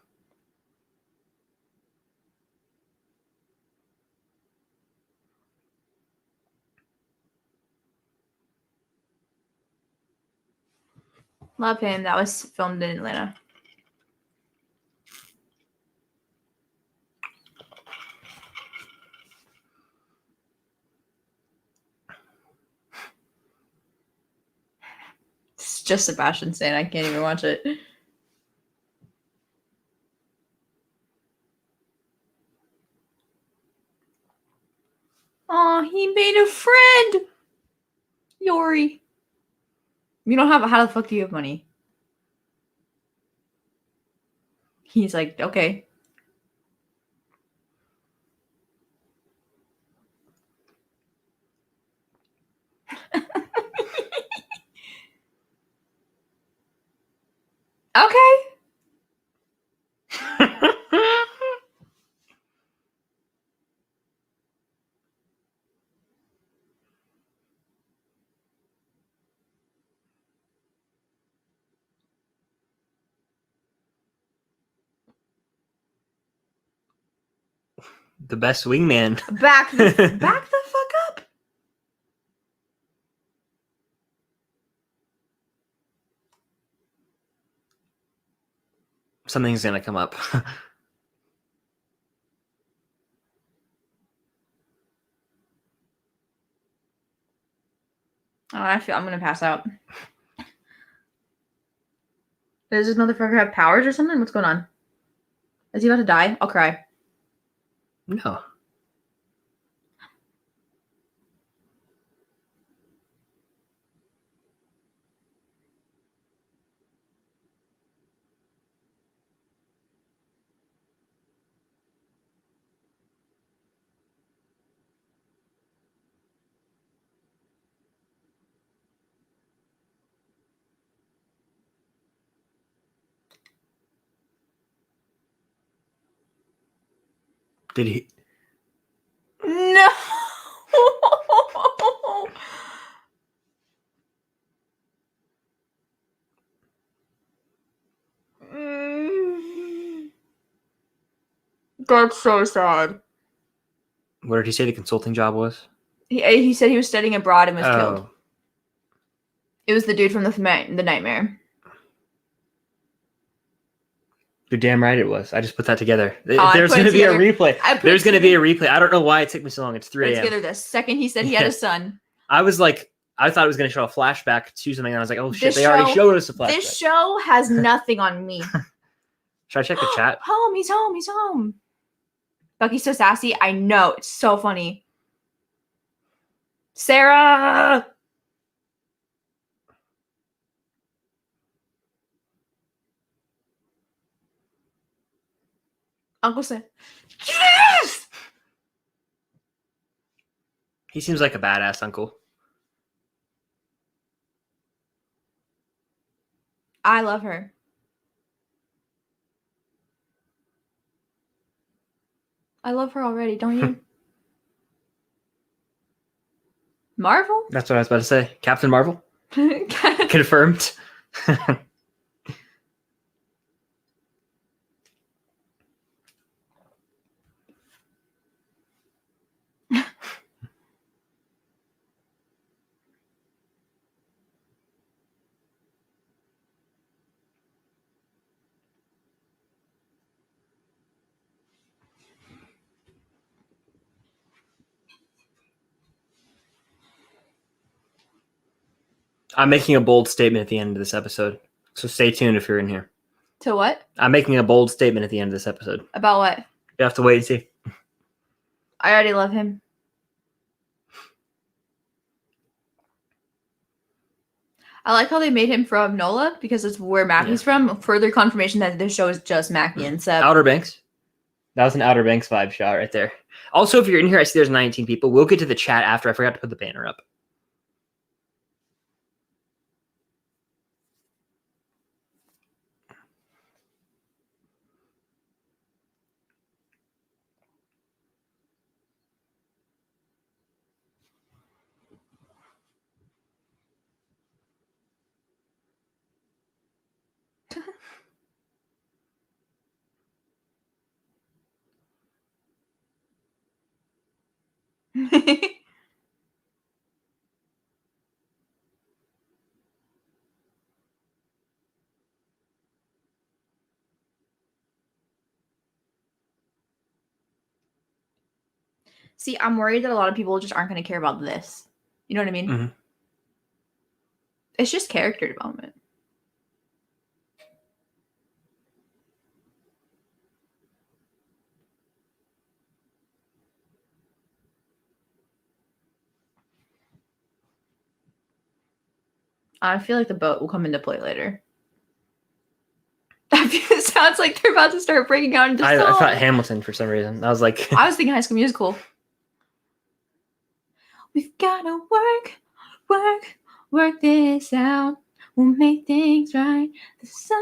Love him. That was filmed in Atlanta. It's just Sebastian saying I can't even watch it. Oh, he made a friend. Yori. You don't have. How the fuck do you have money? He's like, okay. Okay. The best wingman. Back the fuck up. Something's gonna come up. Oh, I feel I'm gonna pass out. Does this motherfucker have powers or something? What's going on? Is he about to die? I'll cry. No. Did he? No. That's so sad. What did he say the consulting job was? He said he was studying abroad and was killed. Oh. It was the dude from the nightmare. You're damn right it was. I just put that together. I There's put going it to be a together. replay. There's going to be a replay. I don't know why it took me so long. It's 3 a.m. Together the second he said he had a son. I was like, I thought it was going to show a flashback to something. And I was like, oh shit, This they already show- showed us a flashback. This show has nothing on me. Should I check the chat? Home, he's home, he's home. Bucky's so sassy. I know. It's so funny. Sarah! Uncle said, yes! He seems like a badass uncle. I love her. I love her already, don't you? Marvel? That's what I was about to say. Captain Marvel? Confirmed. I'm making a bold statement at the end of this episode. So stay tuned if you're in here. To what? I'm making a bold statement at the end of this episode. About what? You have to wait and see. I already love him. I like how they made him from NOLA because it's where Mackie's from. Further confirmation that this show is just Mackie and Seb. Outer Banks. That was an Outer Banks vibe shot right there. Also, if you're in here, I see there's 19 people. We'll get to the chat after. I forgot to put the banner up. See, I'm worried that a lot of people just aren't going to care about this. You know what I mean? Mhm. It's just character development. I feel like the boat will come into play later. I feel sounds like they're about to start breaking out into I song. thought Hamilton for some reason. I was like, I was thinking High School Musical. We've gotta work this out. We'll make things right. The sun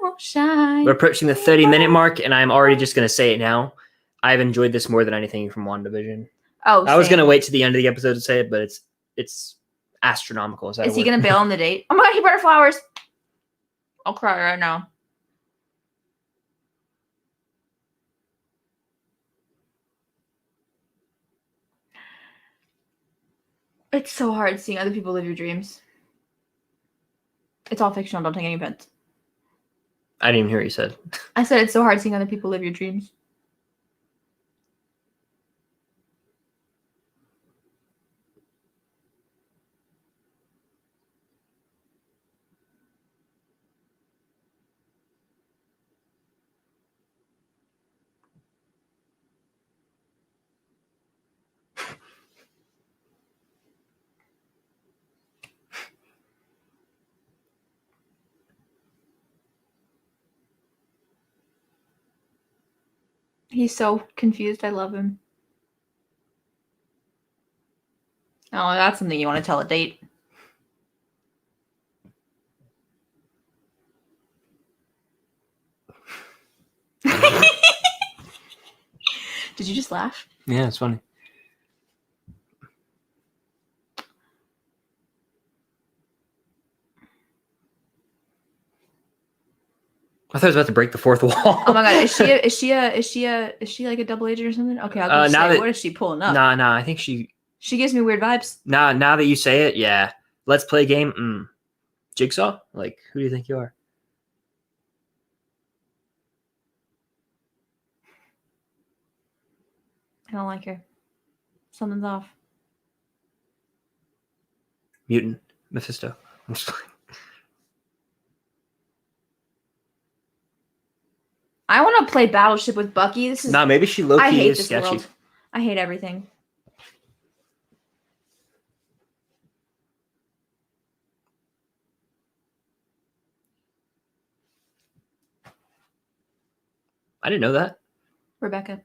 won't shine. we're approaching the 30-minute mark, and I'm already just going to say it now. I've enjoyed this more than anything from WandaVision. Oh, I was going to same. wait to the end of the episode to say it, but it's astronomical. Is that Is a he word? gonna bail on the date? Oh my god, he brought her flowers. I'll cry right now. It's so hard seeing other people live your dreams. It's all fictional. Don't take any offense. I didn't even hear what you said. I said it's so hard seeing other people live your dreams. He's so confused. I love him. Oh, that's something you want to tell a date. Did you just laugh? Yeah, it's funny. I thought I was about to break the fourth wall. Oh my god, is she like a double agent or something? Okay, I'll just now say, that- what is she pulling up? Nah. I think she. She gives me weird vibes. Now that you say it, yeah. Let's play a game. Jigsaw? Like, who do you think you are? I don't like her. Something's off. Mutant. Mephisto. I'm just playing. I want to play Battleship with Bucky. This is. Nah, maybe she low I key hate is this sketchy. world. I hate everything. I didn't know that. Rebecca.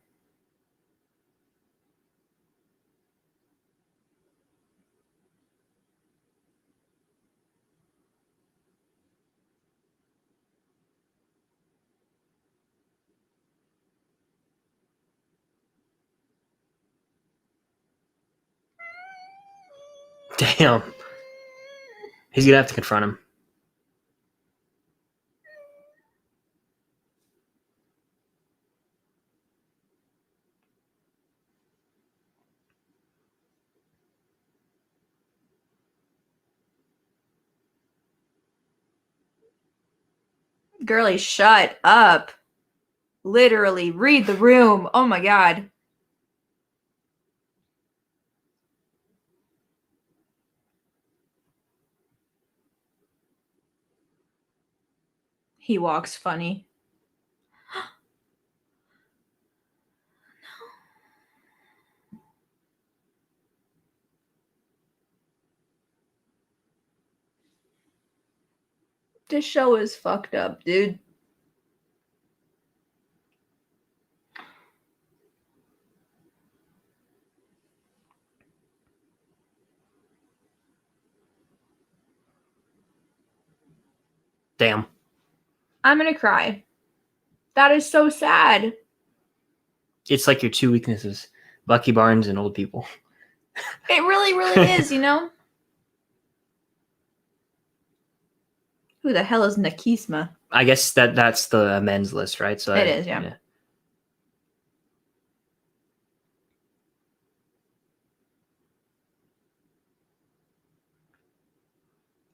Damn. He's gonna have to confront him. Girlie, shut up. Literally, read the room. Oh my god. He walks funny. This show is fucked up, dude. Damn. I'm gonna cry. That is so sad. It's like your two weaknesses. Bucky Barnes and old people. It really, really is, you know? Who the hell is Nakisma? I guess that's the men's list, right? So It is, yeah.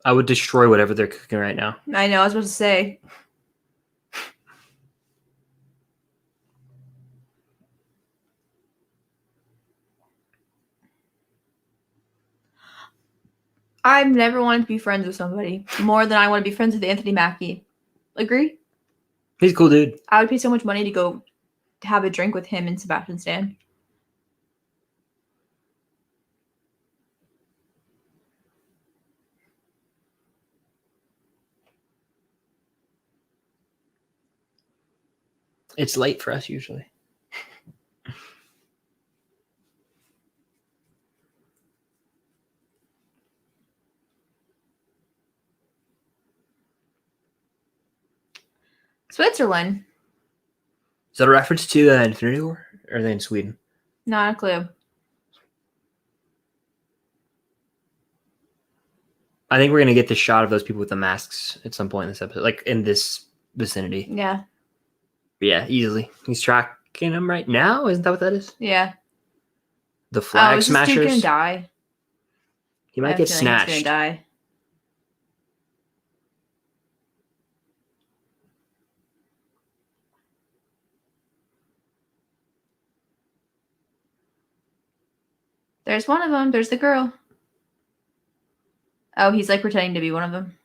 I would destroy whatever they're cooking right now. I know, I was about to say. I've never wanted to be friends with somebody more than I want to be friends with Anthony Mackie. Agree? He's a cool dude. I would pay so much money to go have a drink with him and Sebastian Stan. It's late for us usually. Switzerland. Is that a reference to Infinity War? Or are they in Sweden? Not a clue. I think we're gonna get the shot of those people with the masks at some point in this episode, like in this vicinity. Yeah. Yeah, easily. He's tracking them right now. Isn't that what that is? Yeah. The flag is this dude gonna smashers. die? He I might have get a feeling he's snatched. gonna die. There's one of them. There's the girl. Oh, he's like pretending to be one of them.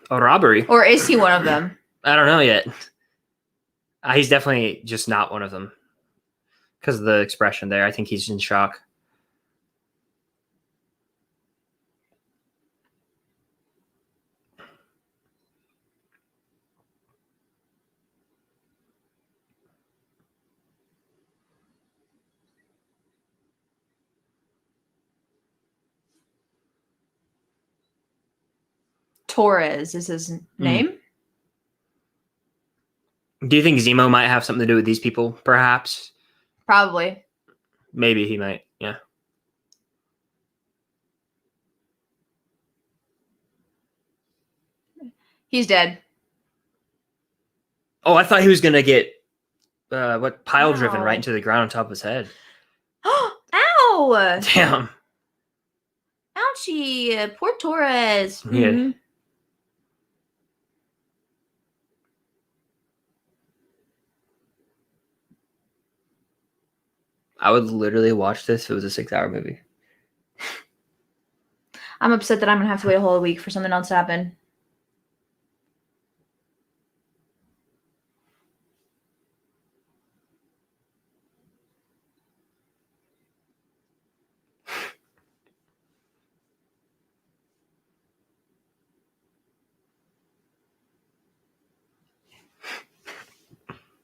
A robbery. Or is he one of them? I don't know yet. He's definitely just not one of them because of the expression there. I think he's in shock. Torres is his name. Do you think Zemo might have something to do with these people? Perhaps. Probably. Maybe he might. Yeah. He's dead. Oh, I thought he was gonna get pile driven Ow. right into the ground on top of his head. Ow! Damn. Ouchie! Poor Torres. Yeah. Mhm. I would literally watch this if it was a 6-hour movie. I'm upset that I'm gonna have to wait a whole week for something else to happen.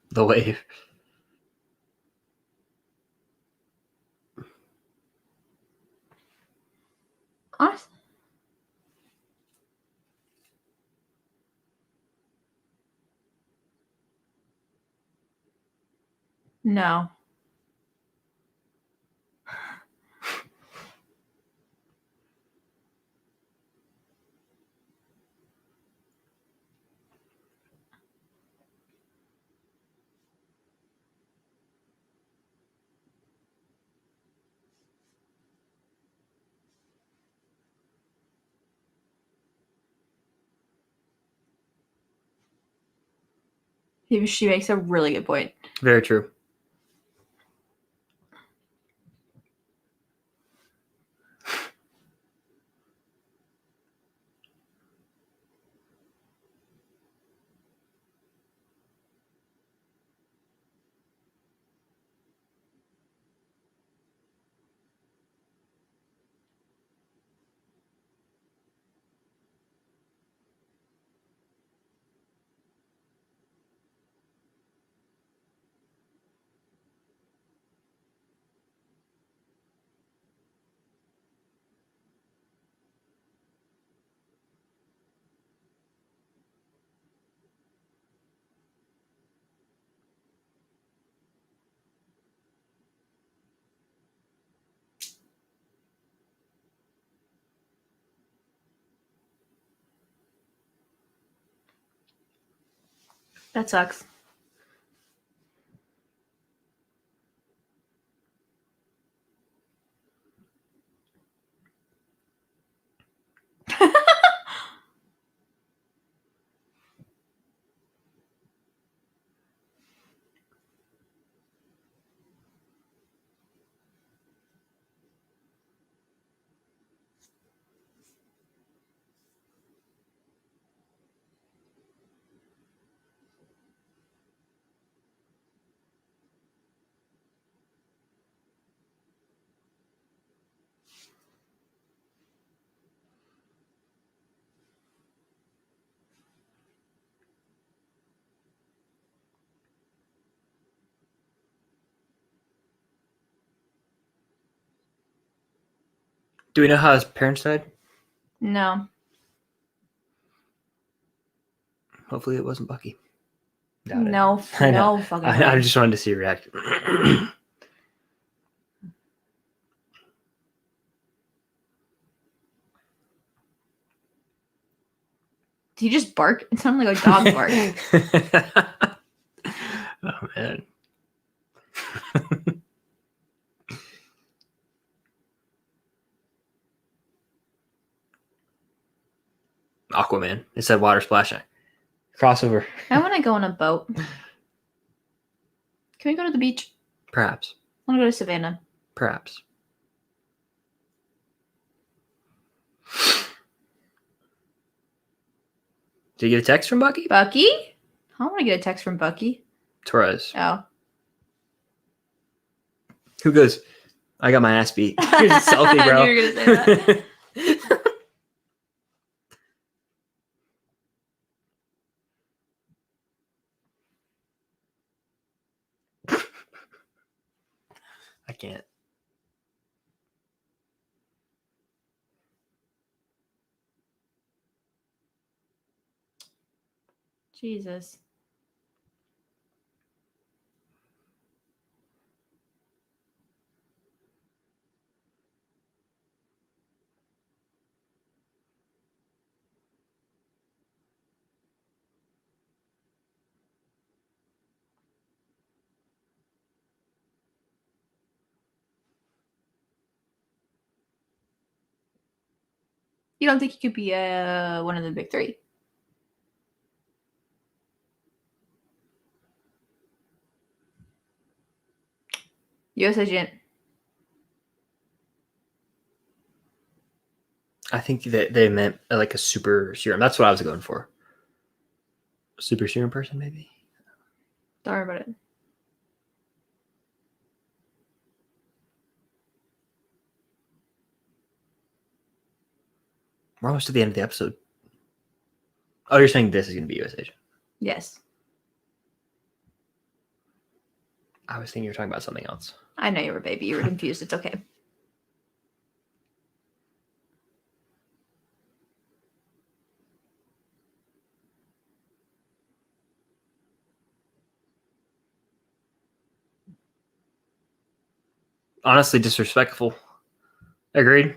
The wave. Honestly. No. She makes a really good point. Very true. That sucks. Do we know how his parents died? No. Hopefully it wasn't Bucky. Doubt it. No. I know. No fucking I way. just wanted to see your reaction. Did he just bark? It sounded like a dog bark. Oh man. Aquaman. It said water splashing. Crossover. I want to go on a boat. Can we go to the beach? Perhaps. I want to go to Savannah. Perhaps. Did you get a text from Bucky? Bucky? I want to get a text from Bucky. Torres. Oh. Who goes, I got my ass beat. Here's a selfie, bro. I knew you were going to say that. I can't. Jesus. You don't think he could be one of the big three? U.S. agent. I think that they meant like a super serum. That's what I was going for. Super serum person, maybe? Don't worry about it. We're almost to the end of the episode. Oh, you're saying this is going to be US agent. Yes. I was thinking you were talking about something else. I know you were a baby. You were confused. It's okay. Honestly, disrespectful. Agreed.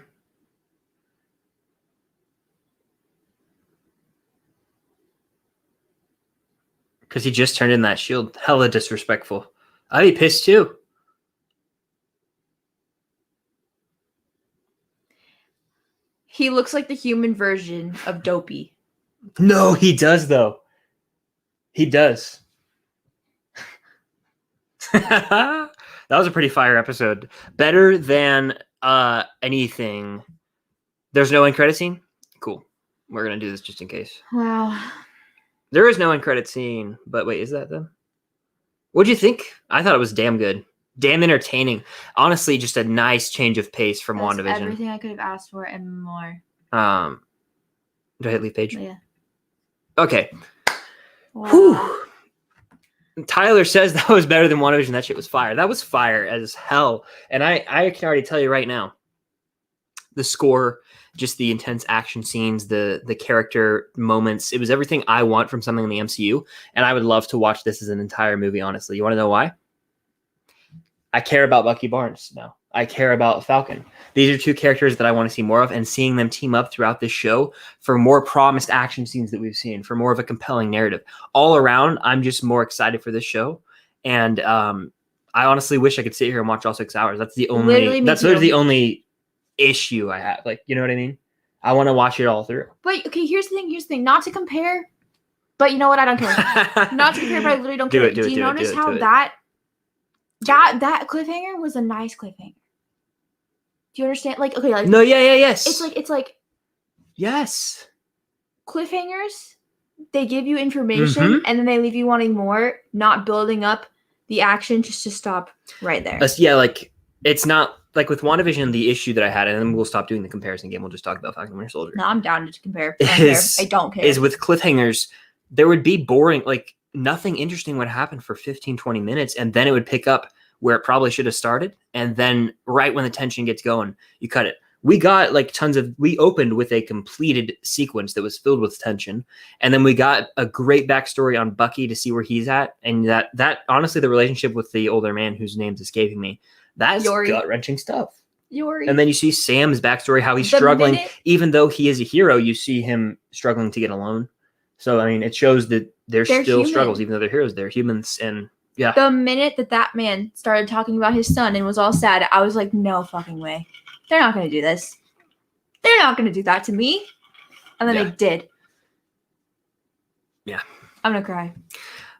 Because he just turned in that shield. Hella disrespectful. I'd be pissed too. He looks like the human version of Dopey. No, he does though. He does. That was a pretty fire episode. Better than anything. There's no end credit scene? Cool. We're going to do this just in case. Wow. There is no end credit scene, but wait, is that them? What'd you think? I thought it was damn good. Damn entertaining. Honestly, just a nice change of pace from That's WandaVision. everything I could have asked for and more. Do I hit leave page? Yeah. Okay. Wow. Whew. Tyler says that was better than WandaVision. That shit was fire. That was fire as hell. And I can already tell you right now, the score, just the intense action scenes, the character moments, it was everything I want from something in the MCU. And I would love to watch this as an entire movie, honestly. You want to know why? I care about Bucky Barnes now. I care about Falcon. These are two characters that I want to see more of, and seeing them team up throughout this show for more promised action scenes that we've seen, for more of a compelling narrative. All around, I'm just more excited for this show. And I honestly wish I could sit here and watch all 6 hours. That's the only literally the only issue I have. Like, you know what I mean? I want to watch it all through. But okay, here's the thing. Not to compare, but you know what? I don't care. Not to compare, but I literally don't care. Do you notice how that cliffhanger was a nice cliffhanger? Do you understand? Like, okay, like no, yes. It's like yes. Cliffhangers, they give you information and then they leave you wanting more, not building up the action just to stop right there. Yeah, like it's not like with WandaVision, the issue that I had, and then we'll stop doing the comparison game. We'll just talk about Falcon and Winter Soldier. No, I'm down to compare. I don't care. Is with cliffhangers, there would be boring, like nothing interesting would happen for 15, 20 minutes, and then it would pick up where it probably should have started. And then right when the tension gets going, you cut it. we got like we opened with a completed sequence that was filled with tension. And then we got a great backstory on Bucky to see where he's at. And that honestly, the relationship with the older man whose name's escaping me, that's gut-wrenching stuff. Yori. And then you see Sam's backstory, how he's struggling. Even though he is a hero, you see him struggling to get alone. So, I mean, it shows that they're still human. Struggles, even though they're heroes. They're humans. And yeah. The minute that man started talking about his son and was all sad, I was like, no fucking way. They're not going to do this. They're not going to do that to me. And then they did. Yeah. I'm going to cry.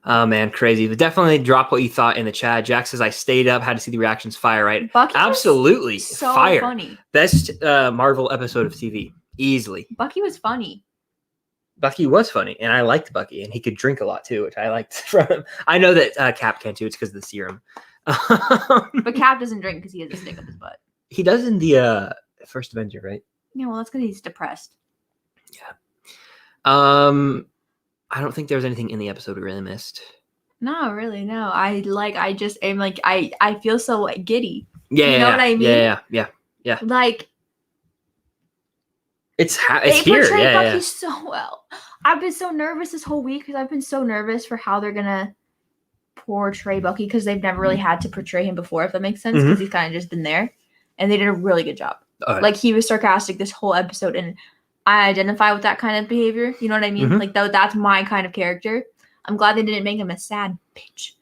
Oh, man, crazy. But definitely drop what you thought in the chat. Jack says, I stayed up, had to see the reactions. Fire, right? Bucky absolutely. So fire. Funny. Best Marvel episode of TV. Easily. Bucky was funny. Bucky was funny, and I liked Bucky, and he could drink a lot, too, which I liked from him. I know that Cap can, too. It's because of the serum. But Cap doesn't drink because he has a stick up his butt. He does in the first Avenger, right? Yeah, well, that's because he's depressed. Yeah. I don't think there was anything in the episode we really missed. No, really, no. I just am like, I feel so giddy. Yeah, you know what I mean? Yeah. Like, it's they here. portray Yeah, Bucky so well. I've been so nervous this whole week because I've been so nervous for how they're gonna portray Bucky because they've never really had to portray him before, if that makes sense, because he's kind of just been there. And they did a really good job. Like, he was sarcastic this whole episode, and I identify with that kind of behavior. You know what I mean? Like, that's my kind of character. I'm glad they didn't make him a sad bitch.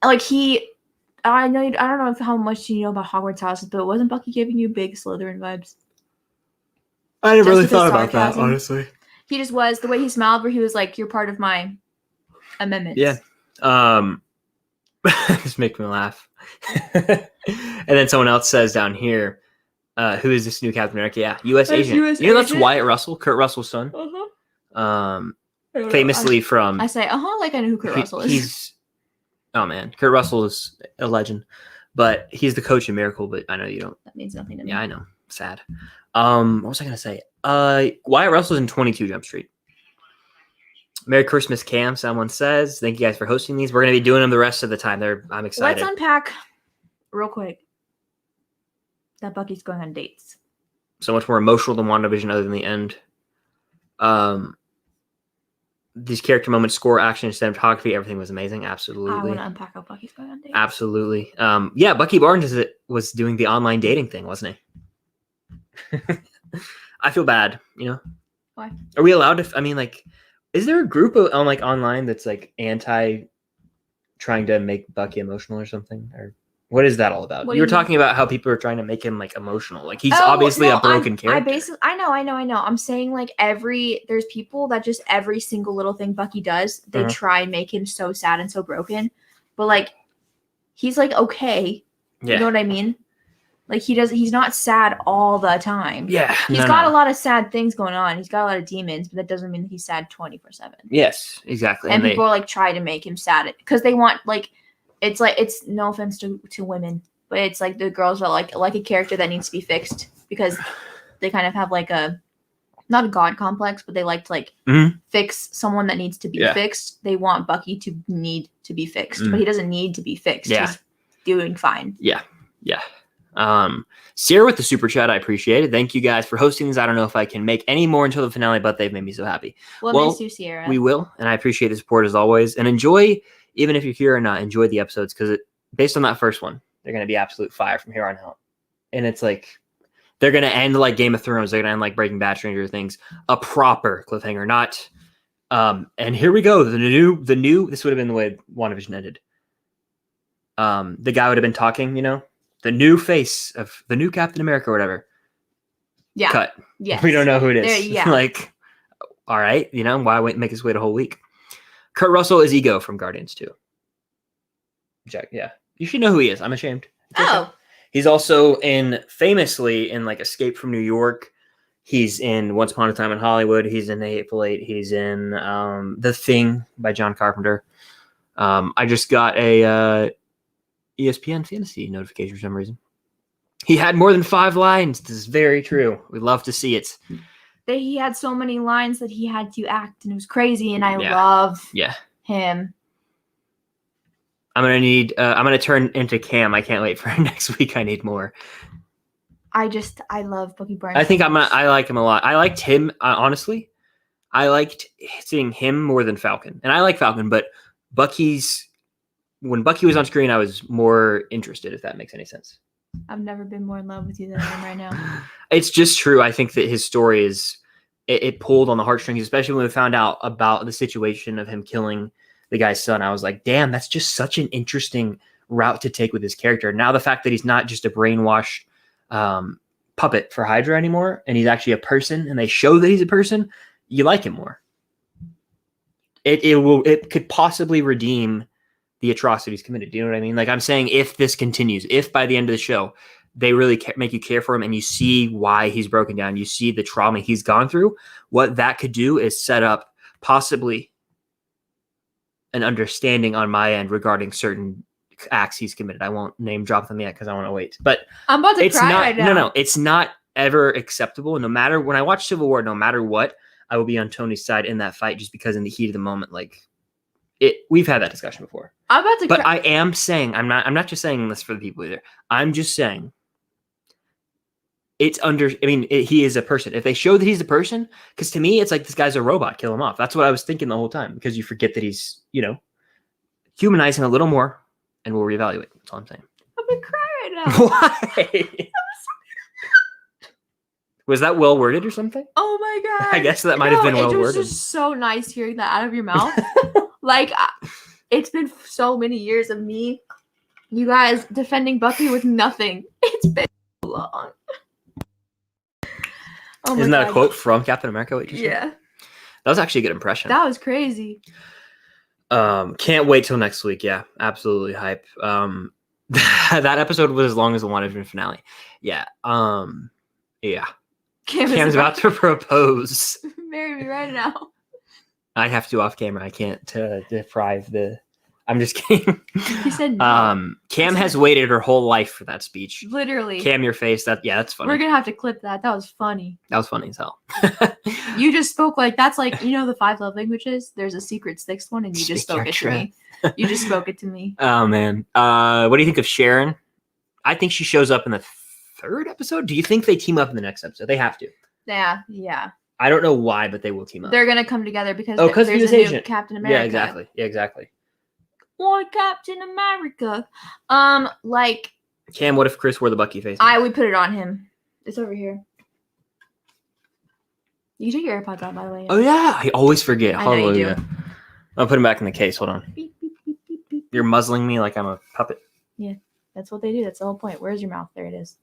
Like, I don't know how much you know about Hogwarts houses, but wasn't Bucky giving you big Slytherin vibes? I never really thought about that, honestly. He just was. The way he smiled, where he was like, you're part of my amendments. Yeah. Just make me laugh. And then someone else says down here, who is this new Captain America? Yeah, U.S. agent. You know that's Wyatt Russell, Kurt Russell's son. Famously from. I say, like I know who Kurt Russell is. Oh man, Kurt Russell is a legend, but he's the coach in Miracle. But I know you don't. That means nothing to me. Yeah, I know. Sad. What was I gonna say? Wyatt Russell's in 22 Jump Street. Merry Christmas, Cam. Someone says, "Thank you guys for hosting these. We're gonna be doing them the rest of the time. I'm excited." Let's unpack real quick that Bucky's going on dates. So much more emotional than WandaVision, other than the end. These character moments, score, action, cinematography, everything was amazing. Absolutely. I want to unpack how Bucky's going on dates. Absolutely. Yeah, Bucky Barnes was doing the online dating thing, wasn't he? I feel bad. You know. Why? Are we allowed to? I mean, like. Is there a group on like online that's like anti trying to make Bucky emotional or something? Or what is that all about? You were talking about how people are trying to make him like emotional. Like he's obviously a broken character. I know. I'm saying like there's people that just every single little thing Bucky does, they try and make him so sad and so broken. But like he's like okay. Yeah. You know what I mean? Like he's not sad all the time. Yeah. He's got a lot of sad things going on. He's got a lot of demons, but that doesn't mean that he's sad 24/7. Yes, exactly. And people are like try to make him sad because they want like it's no offense to women, but it's like the girls are like a character that needs to be fixed because they kind of have like not a god complex, but they like to like fix someone that needs to be fixed. They want Bucky to need to be fixed, but he doesn't need to be fixed. Yeah. He's doing fine. Yeah. Yeah. Sierra with the super chat, I appreciate it. Thank you guys for hosting these. I don't know if I can make any more until the finale, but they've made me so happy. We'll miss you, Sierra. We will, and I appreciate the support as always. And enjoy, even if you're here or not, enjoy the episodes because based on that first one, they're going to be absolute fire from here on out. And it's like they're going to end like Game of Thrones. They're going to end like Breaking Bad, Stranger Things, a proper cliffhanger, not. And here we go. The new. This would have been the way WandaVision ended. The guy would have been talking, you know. The new face of the new Captain America or whatever. Yeah. Cut. Yeah. We don't know who it is. Yeah. Like, all right, you know, why make us wait a whole week? Kurt Russell is Ego from Guardians 2. Jack, yeah. You should know who he is. I'm ashamed. Oh. He's also famously in like Escape from New York. He's in Once Upon a Time in Hollywood. He's in The Hateful Eight. He's in The Thing by John Carpenter. I just got a ESPN fantasy notification for some reason. He had more than 5 lines. This is very true. We love to see it. He had so many lines that he had to act, and it was crazy. And I love him. I'm gonna turn into Cam. I can't wait for next week. I need more. I love Bucky Barnes. I think I like him a lot. I liked him, honestly. I liked seeing him more than Falcon. And I like Falcon, but when Bucky was on screen, I was more interested, if that makes any sense. I've never been more in love with you than I am right now. It's just true. I think that his story it pulled on the heartstrings, especially when we found out about the situation of him killing the guy's son. I was like, damn, that's just such an interesting route to take with his character. Now the fact that he's not just a brainwashed puppet for Hydra anymore, and he's actually a person, and they show that he's a person, you like him more. It could possibly redeem the atrocities committed. Do you know what I mean? Like, I'm saying, if this continues, if by the end of the show they really make you care for him and you see why he's broken down, you see the trauma he's gone through, what that could do is set up possibly an understanding on my end regarding certain acts he's committed. I won't name drop them yet because I want to wait. But I'm about to cry right now. No, it's not ever acceptable. No matter, when I watch Civil War, no matter what, I will be on Tony's side in that fight, just because in the heat of the moment, like, we've had that discussion before. I'm about to But cry. I am saying, I'm not just saying this for the people either. I'm just saying he is a person. If they show that he's a person, because to me, it's like, this guy's a robot, kill him off. That's what I was thinking the whole time, because you forget that he's, humanize him a little more, and we'll reevaluate. That's all I'm saying. I'm gonna cry right now. Why? Was that well worded or something? Oh my god! I guess that might have been well It was worded. just so nice hearing that out of your mouth. Like, it's been so many years of me, you guys, defending Bucky with nothing. It's been so long. Oh my Isn't that God. a quote from Captain America? What you said? Yeah, That was actually a good impression. that was crazy. Can't wait till next week. Yeah, absolutely hype. That episode was as long as the WandaVision finale. Yeah. Yeah. Cam's about to propose. marry me right now. I have to off camera. I can't deprive the. I'm just kidding. He said no. Cam has waited her whole life for that speech. Literally. Cam, your face. That's funny. We're gonna have to clip that. That was funny. That was funny as hell. You just spoke like that's like the 5 love languages. There's a secret 6th one, and you just Speak spoke your it to me. You just spoke it to me. Oh man. What do you think of Sharon? I think she shows up in the 3rd episode. Do you think they team up in the next episode? They have to. Yeah. I don't know why, but they will team up. They're gonna come together because because there's he's a new Asian. Captain America. Yeah, exactly. Or Captain America. Like Cam, what if Chris wore the Bucky face? I would put it on him. It's over here. You take your AirPods out, by the way. Oh yeah, I always forget. I know you do. Hallelujah. I'll put him back in the case. Hold on. Beep, beep, beep, beep, beep. You're muzzling me like I'm a puppet. That's what they do. That's the whole point. Where's your mouth? There it is.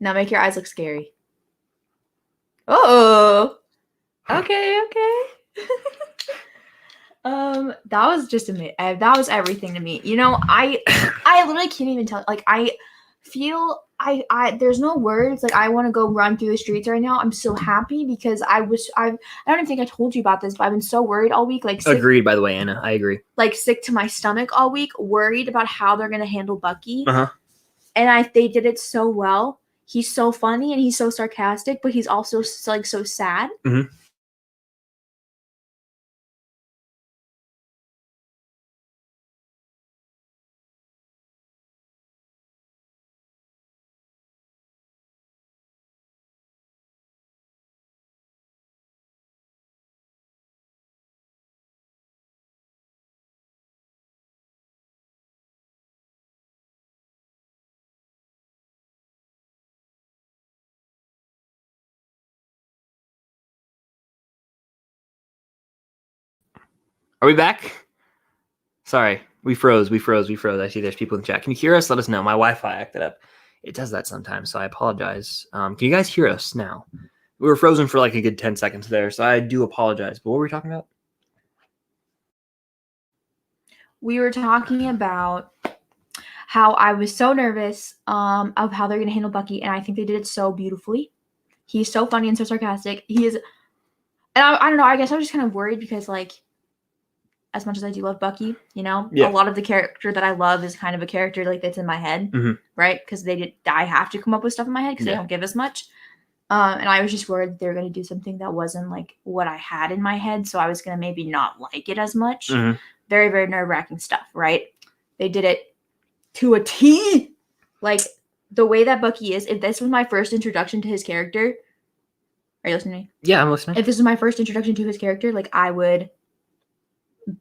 Now make your eyes look scary. Oh. Okay. That was just amazing. That was everything to me. I literally can't even tell. Like, I feel there's no words. Like, I want to go run through the streets right now. I'm so happy because I don't even think I told you about this, but I've been so worried all week. Like, sick, Agreed, by the way, Anna. I agree. like sick to my stomach all week, worried about how they're gonna handle Bucky. Uh-huh. And they did it so well. He's so funny and he's so sarcastic, but he's also like so sad. Mhm. Are we back? Sorry, we froze. I see there's people in the chat. Can you hear us? Let us know. My Wi-Fi acted up. It does that sometimes, so I apologize. Can you guys hear us now? We were frozen for like a good 10 seconds there, so I do apologize. But what were we talking about? We were talking about how I was so nervous of how they're going to handle Bucky, and I think they did it so beautifully. He's so funny and so sarcastic. He is, and I don't know, I guess I was just kind of worried because, like, as much as I do love Bucky, Yeah. a lot of the character that I love is kind of a character like that's in my head, Mhm. right? Because I have to come up with stuff in my head because they Yeah. don't give us much. And I was just worried they were going to do something that wasn't like what I had in my head, so I was going to maybe not like it as much. Mhm. Very, very nerve-wracking stuff, right? They did it to a T. Like, the way that Bucky is, if this was my first introduction to his character, are you listening to me? Yeah, I'm listening. If this was my first introduction to his character, like I would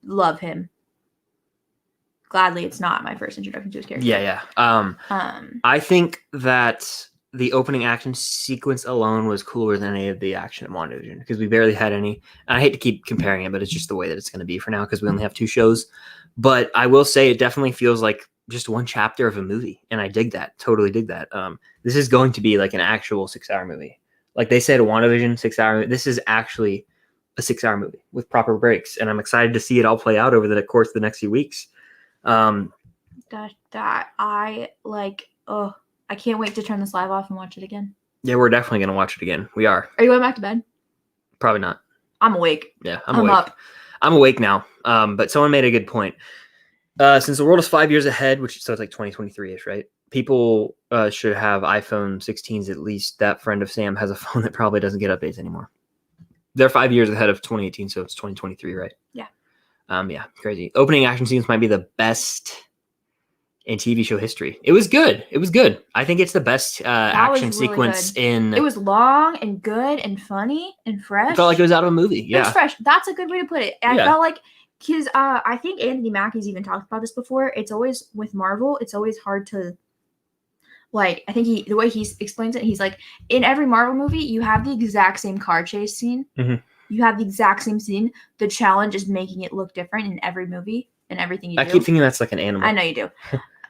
love him. Gladly, it's not my first introduction to his character. Yeah. I think that the opening action sequence alone was cooler than any of the action in WandaVision because we barely had any. And I hate to keep comparing it, but it's just the way that it's going to be for now because we only have 2 shows. But I will say it definitely feels like just one chapter of a movie, and I dig that. Totally dig that. This is going to be like an actual 6-hour movie. Like they said, WandaVision 6-hour. This is actually a 6-hour movie with proper breaks, and I'm excited to see it all play out over the course of the next few weeks. I can't wait to turn this live off and watch it again. Yeah, we're definitely gonna watch it again. We are. Are you going back to bed? Probably not. I'm awake. Yeah, I'm awake. Up. I'm awake now. But someone made a good point. Since the world is 5 years ahead, so it's like 2023-ish, right? People should have iPhone 16s at least. That friend of Sam has a phone that probably doesn't get updates anymore. They're 5 years ahead of 2018, so it's 2023, right? Yeah. Yeah, crazy. Opening action scenes might be the best in TV show history. It was good. I think it's the best action really sequence good. in. It was long and good and funny and fresh. It felt like it was out of a movie. It Yeah. was fresh. That's a good way to put it. And Yeah. I felt like, because I think Anthony Mackie's even talked about this before. It's always, with Marvel, it's always hard to, like, I think the way he explains it, he's like, in every Marvel movie, you have the exact same car chase scene. Mm-hmm. You have the exact same scene. The challenge is making it look different in every movie and everything you do. I keep thinking that's like an animal. I know you do.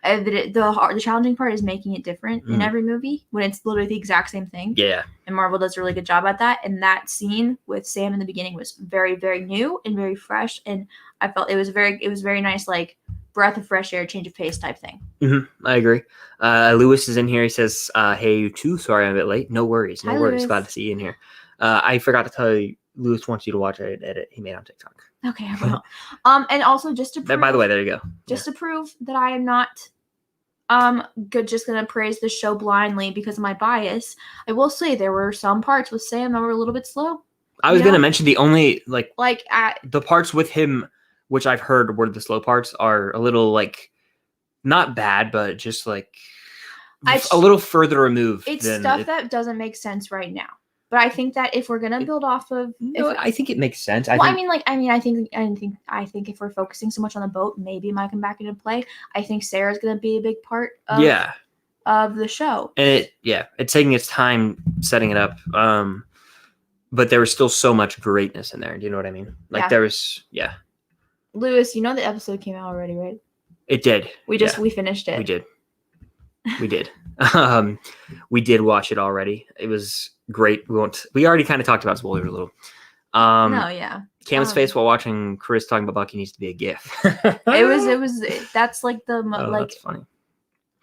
The challenging part is making it different in every movie when it's literally the exact same thing. Yeah. And Marvel does a really good job at that. And that scene with Sam in the beginning was very, very new and very fresh. And I felt it was very nice, like breath of fresh air, change of pace type thing. Mm-hmm. I agree. Lewis is in here. He says, "Hey, you too. Sorry, I'm a bit late. No worries. Hi, Glad Lewis. to see you in here." I forgot to tell you, Lewis wants you to watch an edit he made on TikTok. Okay, I will. And also just to prove, By the way, there you go. Just to prove that I am not just gonna praise the show blindly because of my bias, I will say there were some parts with Sam that were a little bit slow. I was gonna mention the only the parts with him, which I've heard were the slow parts, are a little like not bad, but just like a little further removed. It's stuff that doesn't make sense right now. But I think that if we're gonna build off of, I think it makes sense. I think if we're focusing so much on the boat, maybe it might come back into play. I think Sarah's gonna be a big part of the show. And it's taking its time setting it up. But there was still so much greatness in there. Do you know what I mean? Like there was, Lewis, you know the episode came out already, right? It did. We finished it. We did. We did watch it already. It was great. We already kind of talked about spoilers a little. Cam's face while watching Chris talking about Bucky needs to be a gif. That's like that's funny.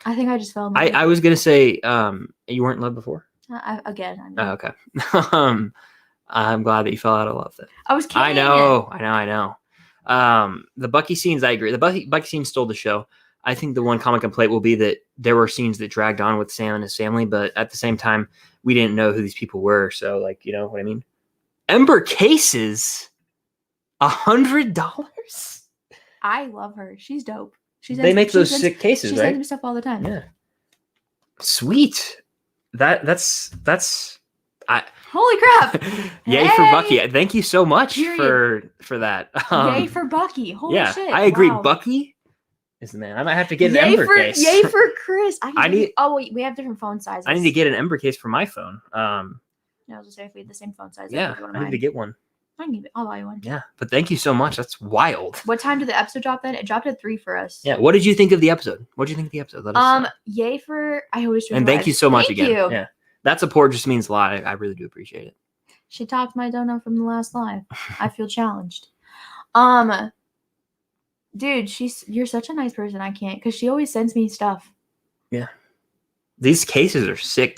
I think I just fell in love. I was gonna say you weren't in love before. Again. Oh, okay. I'm glad that you fell out of love then. I was kidding. I know. The Bucky scenes, I agree. The Bucky scenes stole the show. I think the one common complaint will be that there were scenes that dragged on with Sam and his family, but at the same time, we didn't know who these people were. So, like, you know what I mean? Ember Cases, $100. I love her. She's dope. They make those sick cases, she right? She sends me stuff all the time. Yeah. Sweet. That's. Holy crap! Yay for Bucky! Thank you so much for that. Yay for Bucky! Holy shit! I agree. Wow. Bucky is the man. I might have to get an Ember case. Yay for Chris! Oh wait, we have different phone sizes. I need to get an Ember case for my phone. I was gonna say if we had the same phone size. Yeah, I need to get one. I'll buy one. Yeah, but thank you so much. That's wild. What time did the episode drop then? It dropped at 3 for us. Yeah. What did you think of the episode? Let us know. Yay for I always. And thank you so much again. You. Yeah, that support just means a lot. I really do appreciate it. She talked my donut from the last live. I feel challenged. Dude, you're such a nice person. I can't, because she always sends me stuff. Yeah. These cases are sick.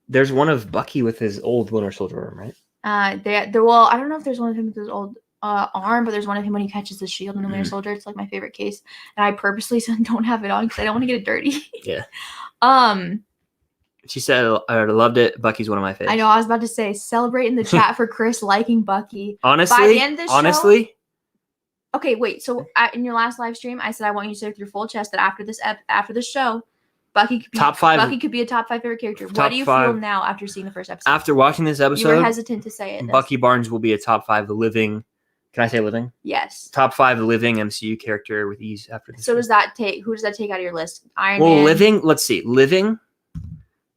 There's one of Bucky with his old Winter Soldier arm, right? Well, I don't know if there's one of him with his old arm, but there's one of him when he catches the shield in the Winter Soldier. It's like my favorite case, and I purposely don't have it on because I don't want to get it dirty. Yeah. She said, I loved it. Bucky's one of my favorites. I know. I was about to say, celebrate in the chat for Chris liking Bucky. Honestly, by the end of this show, okay, wait. So in your last live stream, I said I want you to say with your full chest that after this show, Bucky could be Top 5. Bucky could be a top 5 favorite character. What Top do you 5. feel now after seeing the first episode? After watching this you were episode, hesitant to say it. Bucky Barnes will be a top 5 living. Can I say living? Yes. Top 5 living MCU character with ease after this. So does that take? Who does that take out of your list? Iron Well, Man. living. Let's see. Living.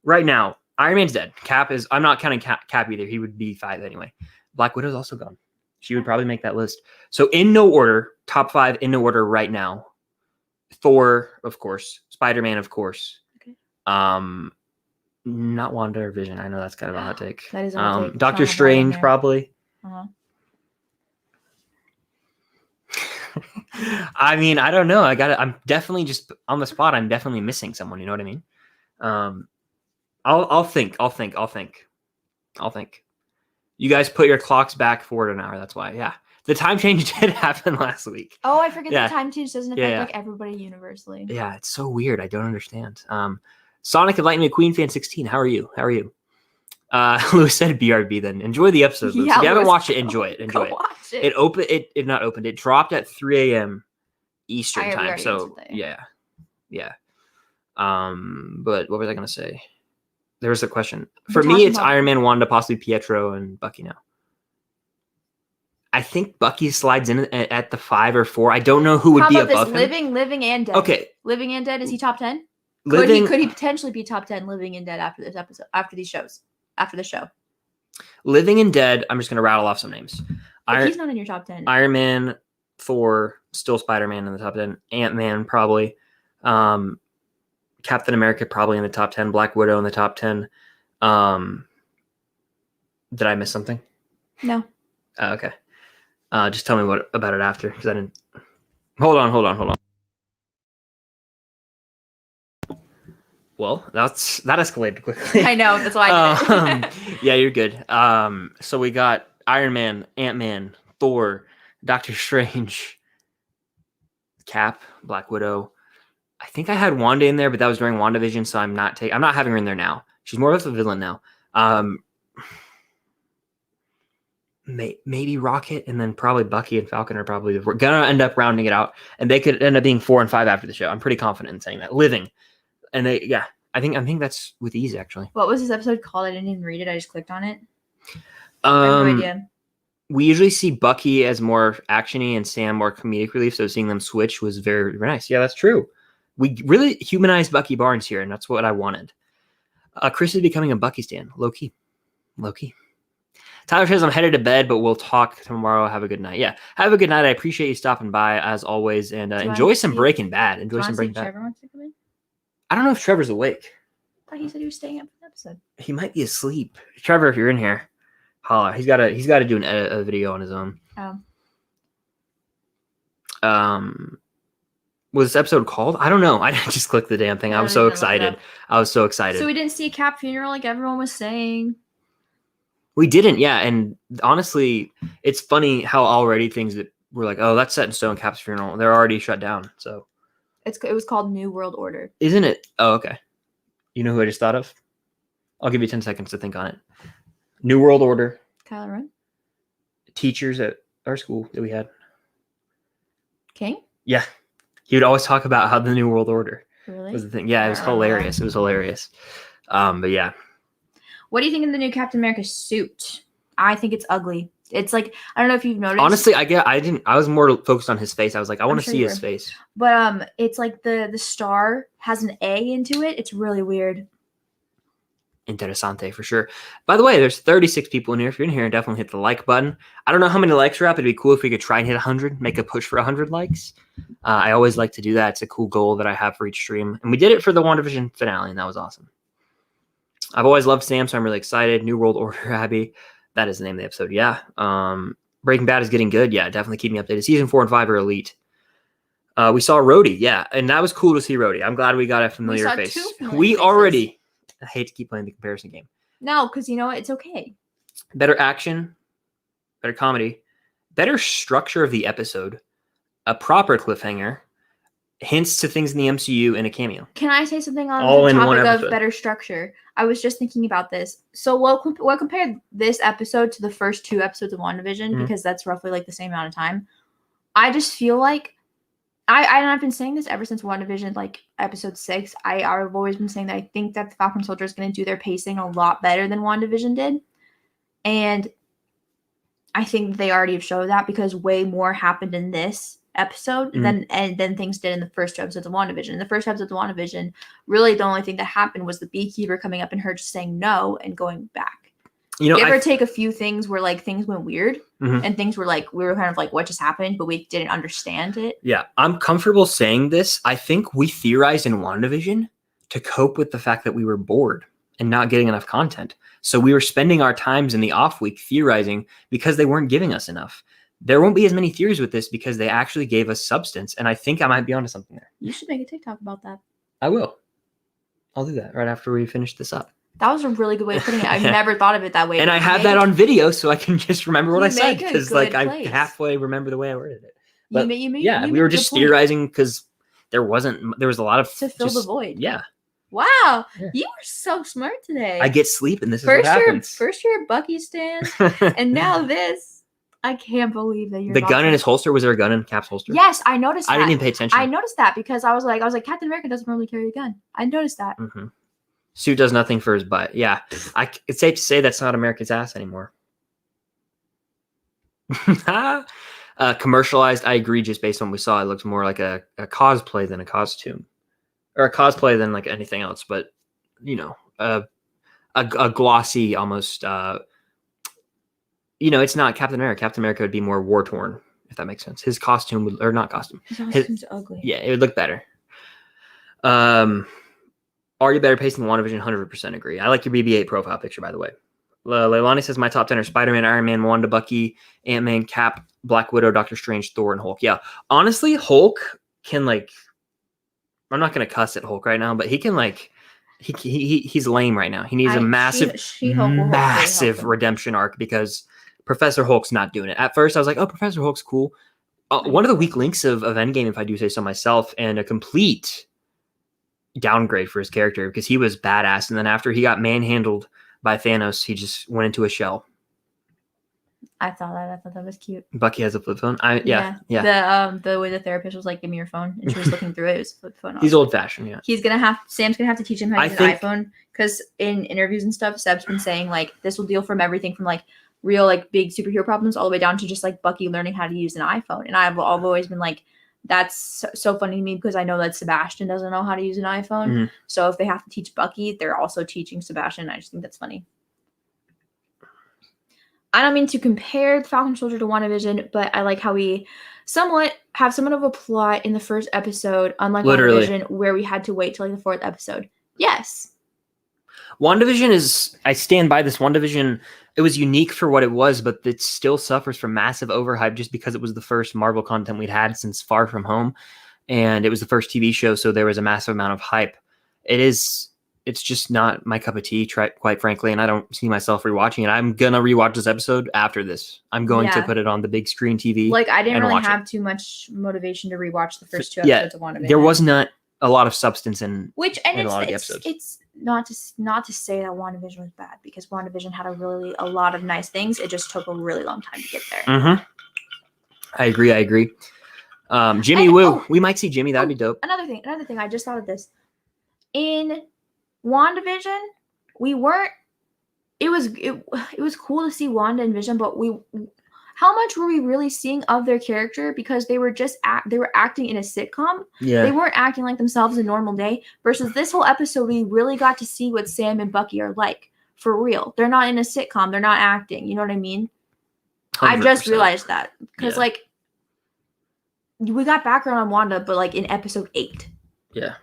Right now, Iron Man's dead. Cap is. I'm not counting Cap either. He would be 5 anyway. Black Widow's also gone. She would probably make that list. So in no order, top 5 in no order right now. Thor, of course. Spider-Man, of course. Okay. Not WandaVision. I know that's kind of a hot take. That is a hot take. Doctor It's not a Strange, there. probably. Uh-huh. I mean, I don't know. I'm definitely just on the spot. I'm definitely missing someone. You know what I mean? I'll think. You guys put your clocks back forward an hour. That's why. Yeah. The time change did happen last week. Oh, I forget Yeah. the time change doesn't affect Yeah, yeah. like everybody universally. Yeah, it's so weird. I don't understand. Sonic and Lightning McQueen fan 16. How are you? Lewis said BRB then. Enjoy the episode, Lewis. Yeah, If you haven't Lewis, watched it, enjoy it. Enjoy Go it. watch it. It not opened. It dropped at 3 a.m. Eastern We time. already So answered there. yeah. But what was I gonna say? There was a question. We're For me, talking it's about- Iron Man, Wanda, possibly Pietro, and Bucky now. I think Bucky slides in at the 5 or 4. I don't know who would How be about above this? him. Living and dead. Okay, Living and dead. Is he top 10? living. Could he potentially be top 10 living and dead after this episode? After these shows? After the show? Living and Dead, I'm just going to rattle off some names. But he's not in your top 10. Iron Man, Thor, still Spider-Man in the top 10. Ant-Man, probably. Captain America, probably in the top 10. Black Widow in the top 10. Did I miss something? No. Okay. Just tell me what about it after, because I didn't. Hold on. Well, that escalated quickly. I know. That's why I did it. Yeah, you're good. So we got Iron Man, Ant-Man, Thor, Doctor Strange, Cap, Black Widow. I think I had Wanda in there, but that was during WandaVision, so I'm not having her in there now. She's more of a villain now. Maybe Rocket, and then probably Bucky and Falcon are probably we're gonna end up rounding it out, and they could end up being 4 and 5 after the show. I'm pretty confident in saying that. Living, and I think that's with ease actually. What was this episode called? I didn't even read it. I just clicked on it. I have no idea. We usually see Bucky as more actiony and Sam more comedic relief, so seeing them switch was very, very nice. Yeah, that's true. We really humanized Bucky Barnes here, and that's what I wanted. Chris is becoming a Bucky stan. Low key. Tyler says, I'm headed to bed, but we'll talk tomorrow. Have a good night. Yeah, have a good night. I appreciate you stopping by, as always, and Do you enjoy wanna some see- Breaking Bad. Do Enjoy you some want to see Breaking if Bad. Trevor wants to come in? I don't know if Trevor's awake. I thought he said he was staying up for the episode. He might be asleep. Trevor, if you're in here, holla. He's got to do a video on his own. Was this episode called? I don't know. I just clicked the damn thing. I was so excited. So we didn't see a Cap funeral like everyone was saying. We didn't, yeah. And honestly, it's funny how already things that were like, oh, that's set in stone, Cap's funeral, they're already shut down. So It was called New World Order. isn't it? Oh, okay. You know who I just thought of? I'll give you 10 seconds to think on it. New World Order, Kylo Ren? teachers at our school that we had. King? Yeah. He would always talk about how the New World Order Really? was the thing. Yeah, it was hilarious. It was hilarious. But yeah. What do you think of the new Captain America suit? I think it's ugly. It's like, I don't know if you've noticed. Honestly, I was more focused on his face. I was like, I want to sure see you his were. face. But it's like the star has an A into it. It's really weird. Interessante for sure. By the way, there's 36 people in here. If you're in here, definitely hit the like button. I don't know how many likes are up. It'd be cool if we could try and hit 100, make a push for 100 likes. I always like to do that. It's a cool goal that I have for each stream. And we did it for the WandaVision finale, and that was awesome. I've always loved Sam, so I'm really excited. New World Order, Abby. That is the name of the episode. Yeah. Breaking Bad is getting good. Yeah, definitely keep me updated. Season 4 and 5 are elite. We saw Rhodey. Yeah, and that was cool to see Rhodey. I'm glad we got a familiar saw face. 2 familiar We faces. already... I hate to keep playing the comparison game. No, because you know what? It's okay. Better action, better comedy, better structure of the episode, a proper cliffhanger, hints to things in the MCU, and a cameo. Can I say something on All the in one topic of episode. better structure? I was just thinking about this. So we'll compare this episode to the first 2 episodes of WandaVision Mhm. because that's roughly like the same amount of time. I just feel like I've been saying this ever since WandaVision, like episode 6. I've always been saying that I think that the Falcon Soldier is going to do their pacing a lot better than WandaVision did. And I think they already have showed that because way more happened in this episode than things did in the first 2 episodes of WandaVision. In the first episode of WandaVision, really the only thing that happened was the beekeeper coming up and her just saying no and going back. Give or take a few things where like things went weird and things were like we were kind of like what just happened, but we didn't understand it. Yeah, I'm comfortable saying this. I think we theorized in WandaVision to cope with the fact that we were bored and not getting enough content. So we were spending our times in the off week theorizing because they weren't giving us enough. There won't be as many theories with this because they actually gave us substance, and I think I might be onto something there. You should make a TikTok about that. I will. I'll do that right after we finish this up. That was a really good way of putting it. I've never thought of it that way. And I have that on video so I can just remember what I said because like I halfway remember the way I worded it. But we were just theorizing because there was a lot of to fill the void. Yeah. Wow, you are so smart today. I get sleep and this is what happens. First year Bucky stand, and now this. I can't believe that you're the gun in his holster. Was there a gun in Cap's holster? Yes, I noticed that. I didn't even pay attention. I noticed that because I was like, Captain America doesn't normally carry a gun. I noticed that. Mm-hmm. Suit does nothing for his butt. Yeah, it's safe to say that's not America's ass anymore. Commercialized, I agree. Just based on what we saw, it looks more like a cosplay than a costume, or a cosplay than like anything else. But you know, a glossy, almost. It's not Captain America. Captain America would be more war torn, if that makes sense. His costume would, or not costume. His costume's ugly. Yeah, it would look better. Already better paced than WandaVision, 100% agree. I like your BB-8 profile picture, by the way. Leilani says my top 10 are Spider-Man, Iron Man, Wanda, Bucky, Ant-Man, Cap, Black Widow, Doctor Strange, Thor, and Hulk. Yeah, honestly, Hulk can like. I'm not gonna cuss at Hulk right now, but he can like. He's lame right now. He needs a massive redemption arc because Professor Hulk's not doing it. At first, I was like, "Oh, Professor Hulk's cool." One of the weak links of Endgame, if I do say so myself, and a complete downgrade for his character because he was badass, and then after he got manhandled by Thanos, he just went into a shell. I thought that was cute. Bucky has a flip phone. Yeah. The way the therapist was like, "Give me your phone," and she was looking through it. It was a flip phone. He's old fashioned. Yeah. Sam's gonna have to teach him how to use an iPhone because in interviews and stuff, Seb's been saying like this will deal from everything from like real like big superhero problems all the way down to just like Bucky learning how to use an iPhone. And I've always been like, that's so funny to me because I know that Sebastian doesn't know how to use an iPhone. Mm-hmm. So if they have to teach Bucky, they're also teaching Sebastian. I just think that's funny. I don't mean to compare the Falcon Soldier to WandaVision, but I like how we somewhat of a plot in the first episode, unlike WandaVision, where we had to wait till like the 4th episode. Yes. WandaVision is, I stand by this. WandaVision, it was unique for what it was, but it still suffers from massive overhype just because it was the first Marvel content we'd had since Far From Home. And it was the first TV show, so there was a massive amount of hype. It's just not my cup of tea, quite frankly, and I don't see myself rewatching it. I'm going to rewatch this episode after this. I'm going to put it on the big screen TV. Like, I didn't really have too much motivation to rewatch the first 2 episodes of WandaVision. There was not a lot of substance in a lot of the episodes. It's not to say that WandaVision was bad, because WandaVision had a lot of nice things. It just took a really long time to get there. Mm-hmm. I agree. Jimmy Woo. We might see Jimmy. That'd be dope. Another thing. I just thought of this. In WandaVision, it was cool to see Wanda and Vision, but how much were we really seeing of their character? Because they were acting in a sitcom. Yeah. They weren't acting like themselves a normal day. Versus this whole episode, we really got to see what Sam and Bucky are like for real. They're not in a sitcom. They're not acting. You know what I mean? 100%. I just realized that because we got background on Wanda, but like in episode 8. Yeah.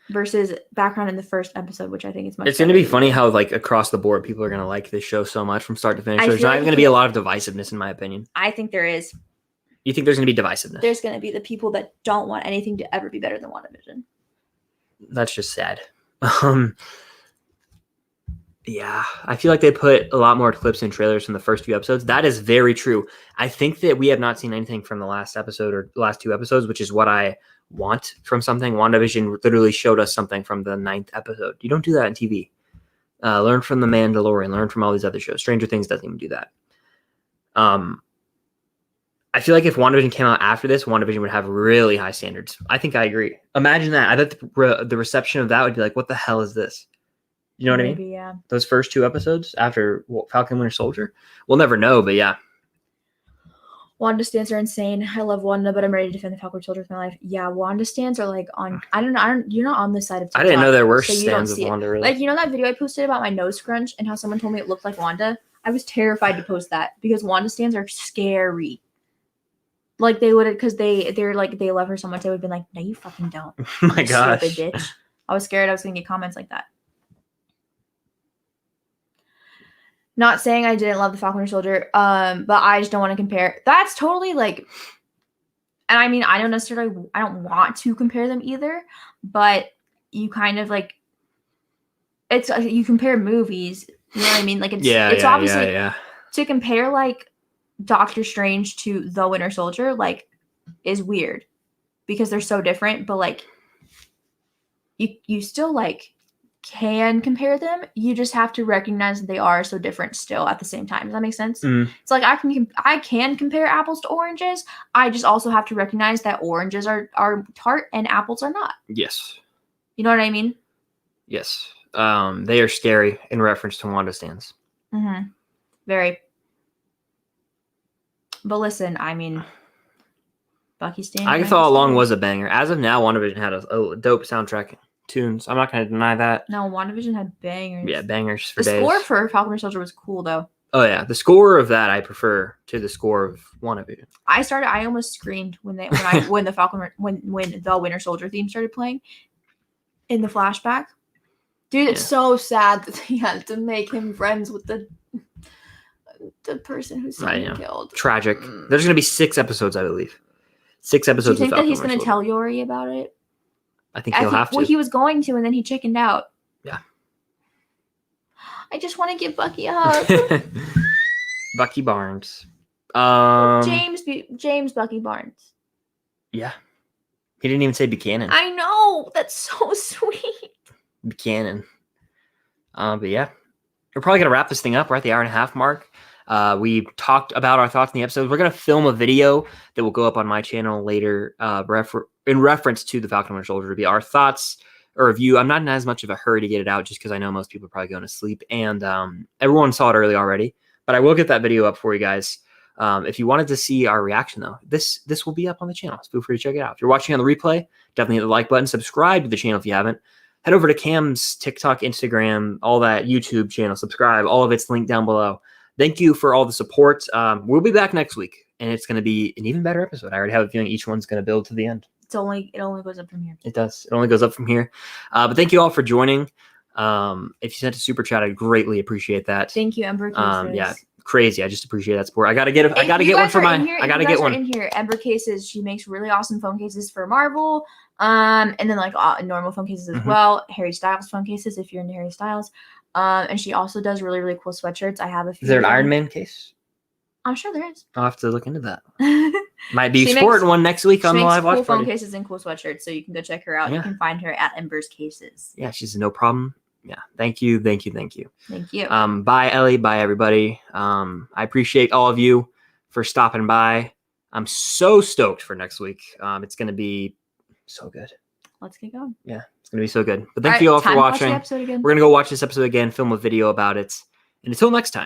Versus background in the first episode, which I think is much. It's going to be funny how like across the board people are going to like this show so much from start to finish. There's not going to be a lot of divisiveness, in my opinion. I think there is. You think there's going to be divisiveness? There's going to be the people that don't want anything to ever be better than WandaVision. That's just sad. Yeah, I feel like they put a lot more clips and trailers from the first few episodes. That is very true. I think that we have not seen anything from the last episode or last 2 episodes, which is what I want from something. WandaVision literally showed us something from the 9th episode. You don't do that on TV. Learn from The Mandalorian. Learn from all these other shows. Stranger Things doesn't even do that. I feel like if WandaVision came out after this, WandaVision would have really high standards. I think I agree. Imagine that. I bet the reception of that would be like, what the hell is this? You know what I mean? Maybe, yeah. Those first 2 episodes after Falcon Winter Soldier? We'll never know, but yeah. Wanda stands are insane. I love Wanda, but I'm ready to defend the Falcon Soldier with my life. Yeah, Wanda stands are like on. I don't know. You're not on this side of TikTok. I didn't know there were so you don't stands of see it. Wanda. Really. Like, you know that video I posted about my nose scrunch and how someone told me it looked like Wanda? I was terrified to post that because Wanda stands are scary. Like they would, because they're like they love her so much. They would have been like, no, you fucking don't. Oh my gosh. Stupid bitch. I was scared I was gonna get comments like that. Not saying I didn't love the Falcon Winter Soldier, but I just don't want to compare. That's totally like, and I mean, I don't want to compare them either, but you kind of like, it's you compare movies, you know what I mean? Like it's obviously to compare like Doctor Strange to the Winter Soldier like is weird because they're so different, but like you still like can compare them. You just have to recognize that they are so different still at the same time. Does that make sense? It's like I can compare apples to oranges. I just also have to recognize that oranges are tart and apples are not. Yes. You know what I mean? Yes. They are scary in reference to Wanda stands. Mm-hmm. Very. But listen, I mean, Bucky stands. I thought Along was a banger. As of now, WandaVision had a dope soundtrack. Tunes. I'm not going to deny that. No, WandaVision had bangers. Yeah, bangers for the days. The score for Falcon Winter Soldier was cool, though. Oh, yeah. The score of that I prefer to the score of WandaVision. I almost screamed when the Winter Soldier theme started playing in the flashback. Dude, it's so sad that they had to make him friends with the person who's been killed. Tragic. There's going to be 6 episodes, I believe. 6 episodes. Do you think that he's going to tell Yori about it? I think he'll have to. Well, he was going to, and then he chickened out. Yeah. I just want to give Bucky a hug. Bucky Barnes. James Bucky Barnes. Yeah. He didn't even say Buchanan. I know. That's so sweet. Buchanan. But yeah. We're probably going to wrap this thing up. We're at the 1.5 hour mark. We talked about our thoughts in the episode. We're going to film a video that will go up on my channel later in reference to the Falcon Winter Soldier to be our thoughts or review. I'm not in as much of a hurry to get it out just because I know most people are probably going to sleep. And everyone saw it early already. But I will get that video up for you guys. If you wanted to see our reaction, though, this will be up on the channel. So feel free to check it out. If you're watching on the replay, definitely hit the like button. Subscribe to the channel if you haven't. Head over to Cam's TikTok, Instagram, all that YouTube channel. Subscribe. All of it's linked down below. Thank you for all the support. We'll be back next week, and it's going to be an even better episode. I already have a feeling each one's going to build to the end. It only goes up from here. It does. It only goes up from here. But thank you all for joining. If you sent a super chat, I'd greatly appreciate that. Thank you, Ember. Yeah, crazy. I just appreciate that support. I gotta get one for my. I gotta get one in here. Ember cases. She makes really awesome phone cases for Marvel. And then like normal phone cases as well. Harry Styles phone cases if you're into Harry Styles. And she also does really, really cool sweatshirts. I have a few. Is there an Iron Man case? I'm sure there is. I'll have to look into that. Might be sporting one next week on the live watch party. She makes cool phone cases and cool sweatshirts, so you can go check her out. Yeah. You can find her at Ember's Cases. Yeah, she's no problem. Yeah, thank you. Thank you. Bye, Ellie. Bye, everybody. I appreciate all of you for stopping by. I'm so stoked for next week. It's going to be so good. Let's get going. Yeah, it's going to be so good. But thank you all for watching. We're going to go watch this episode again, film a video about it. And until next time.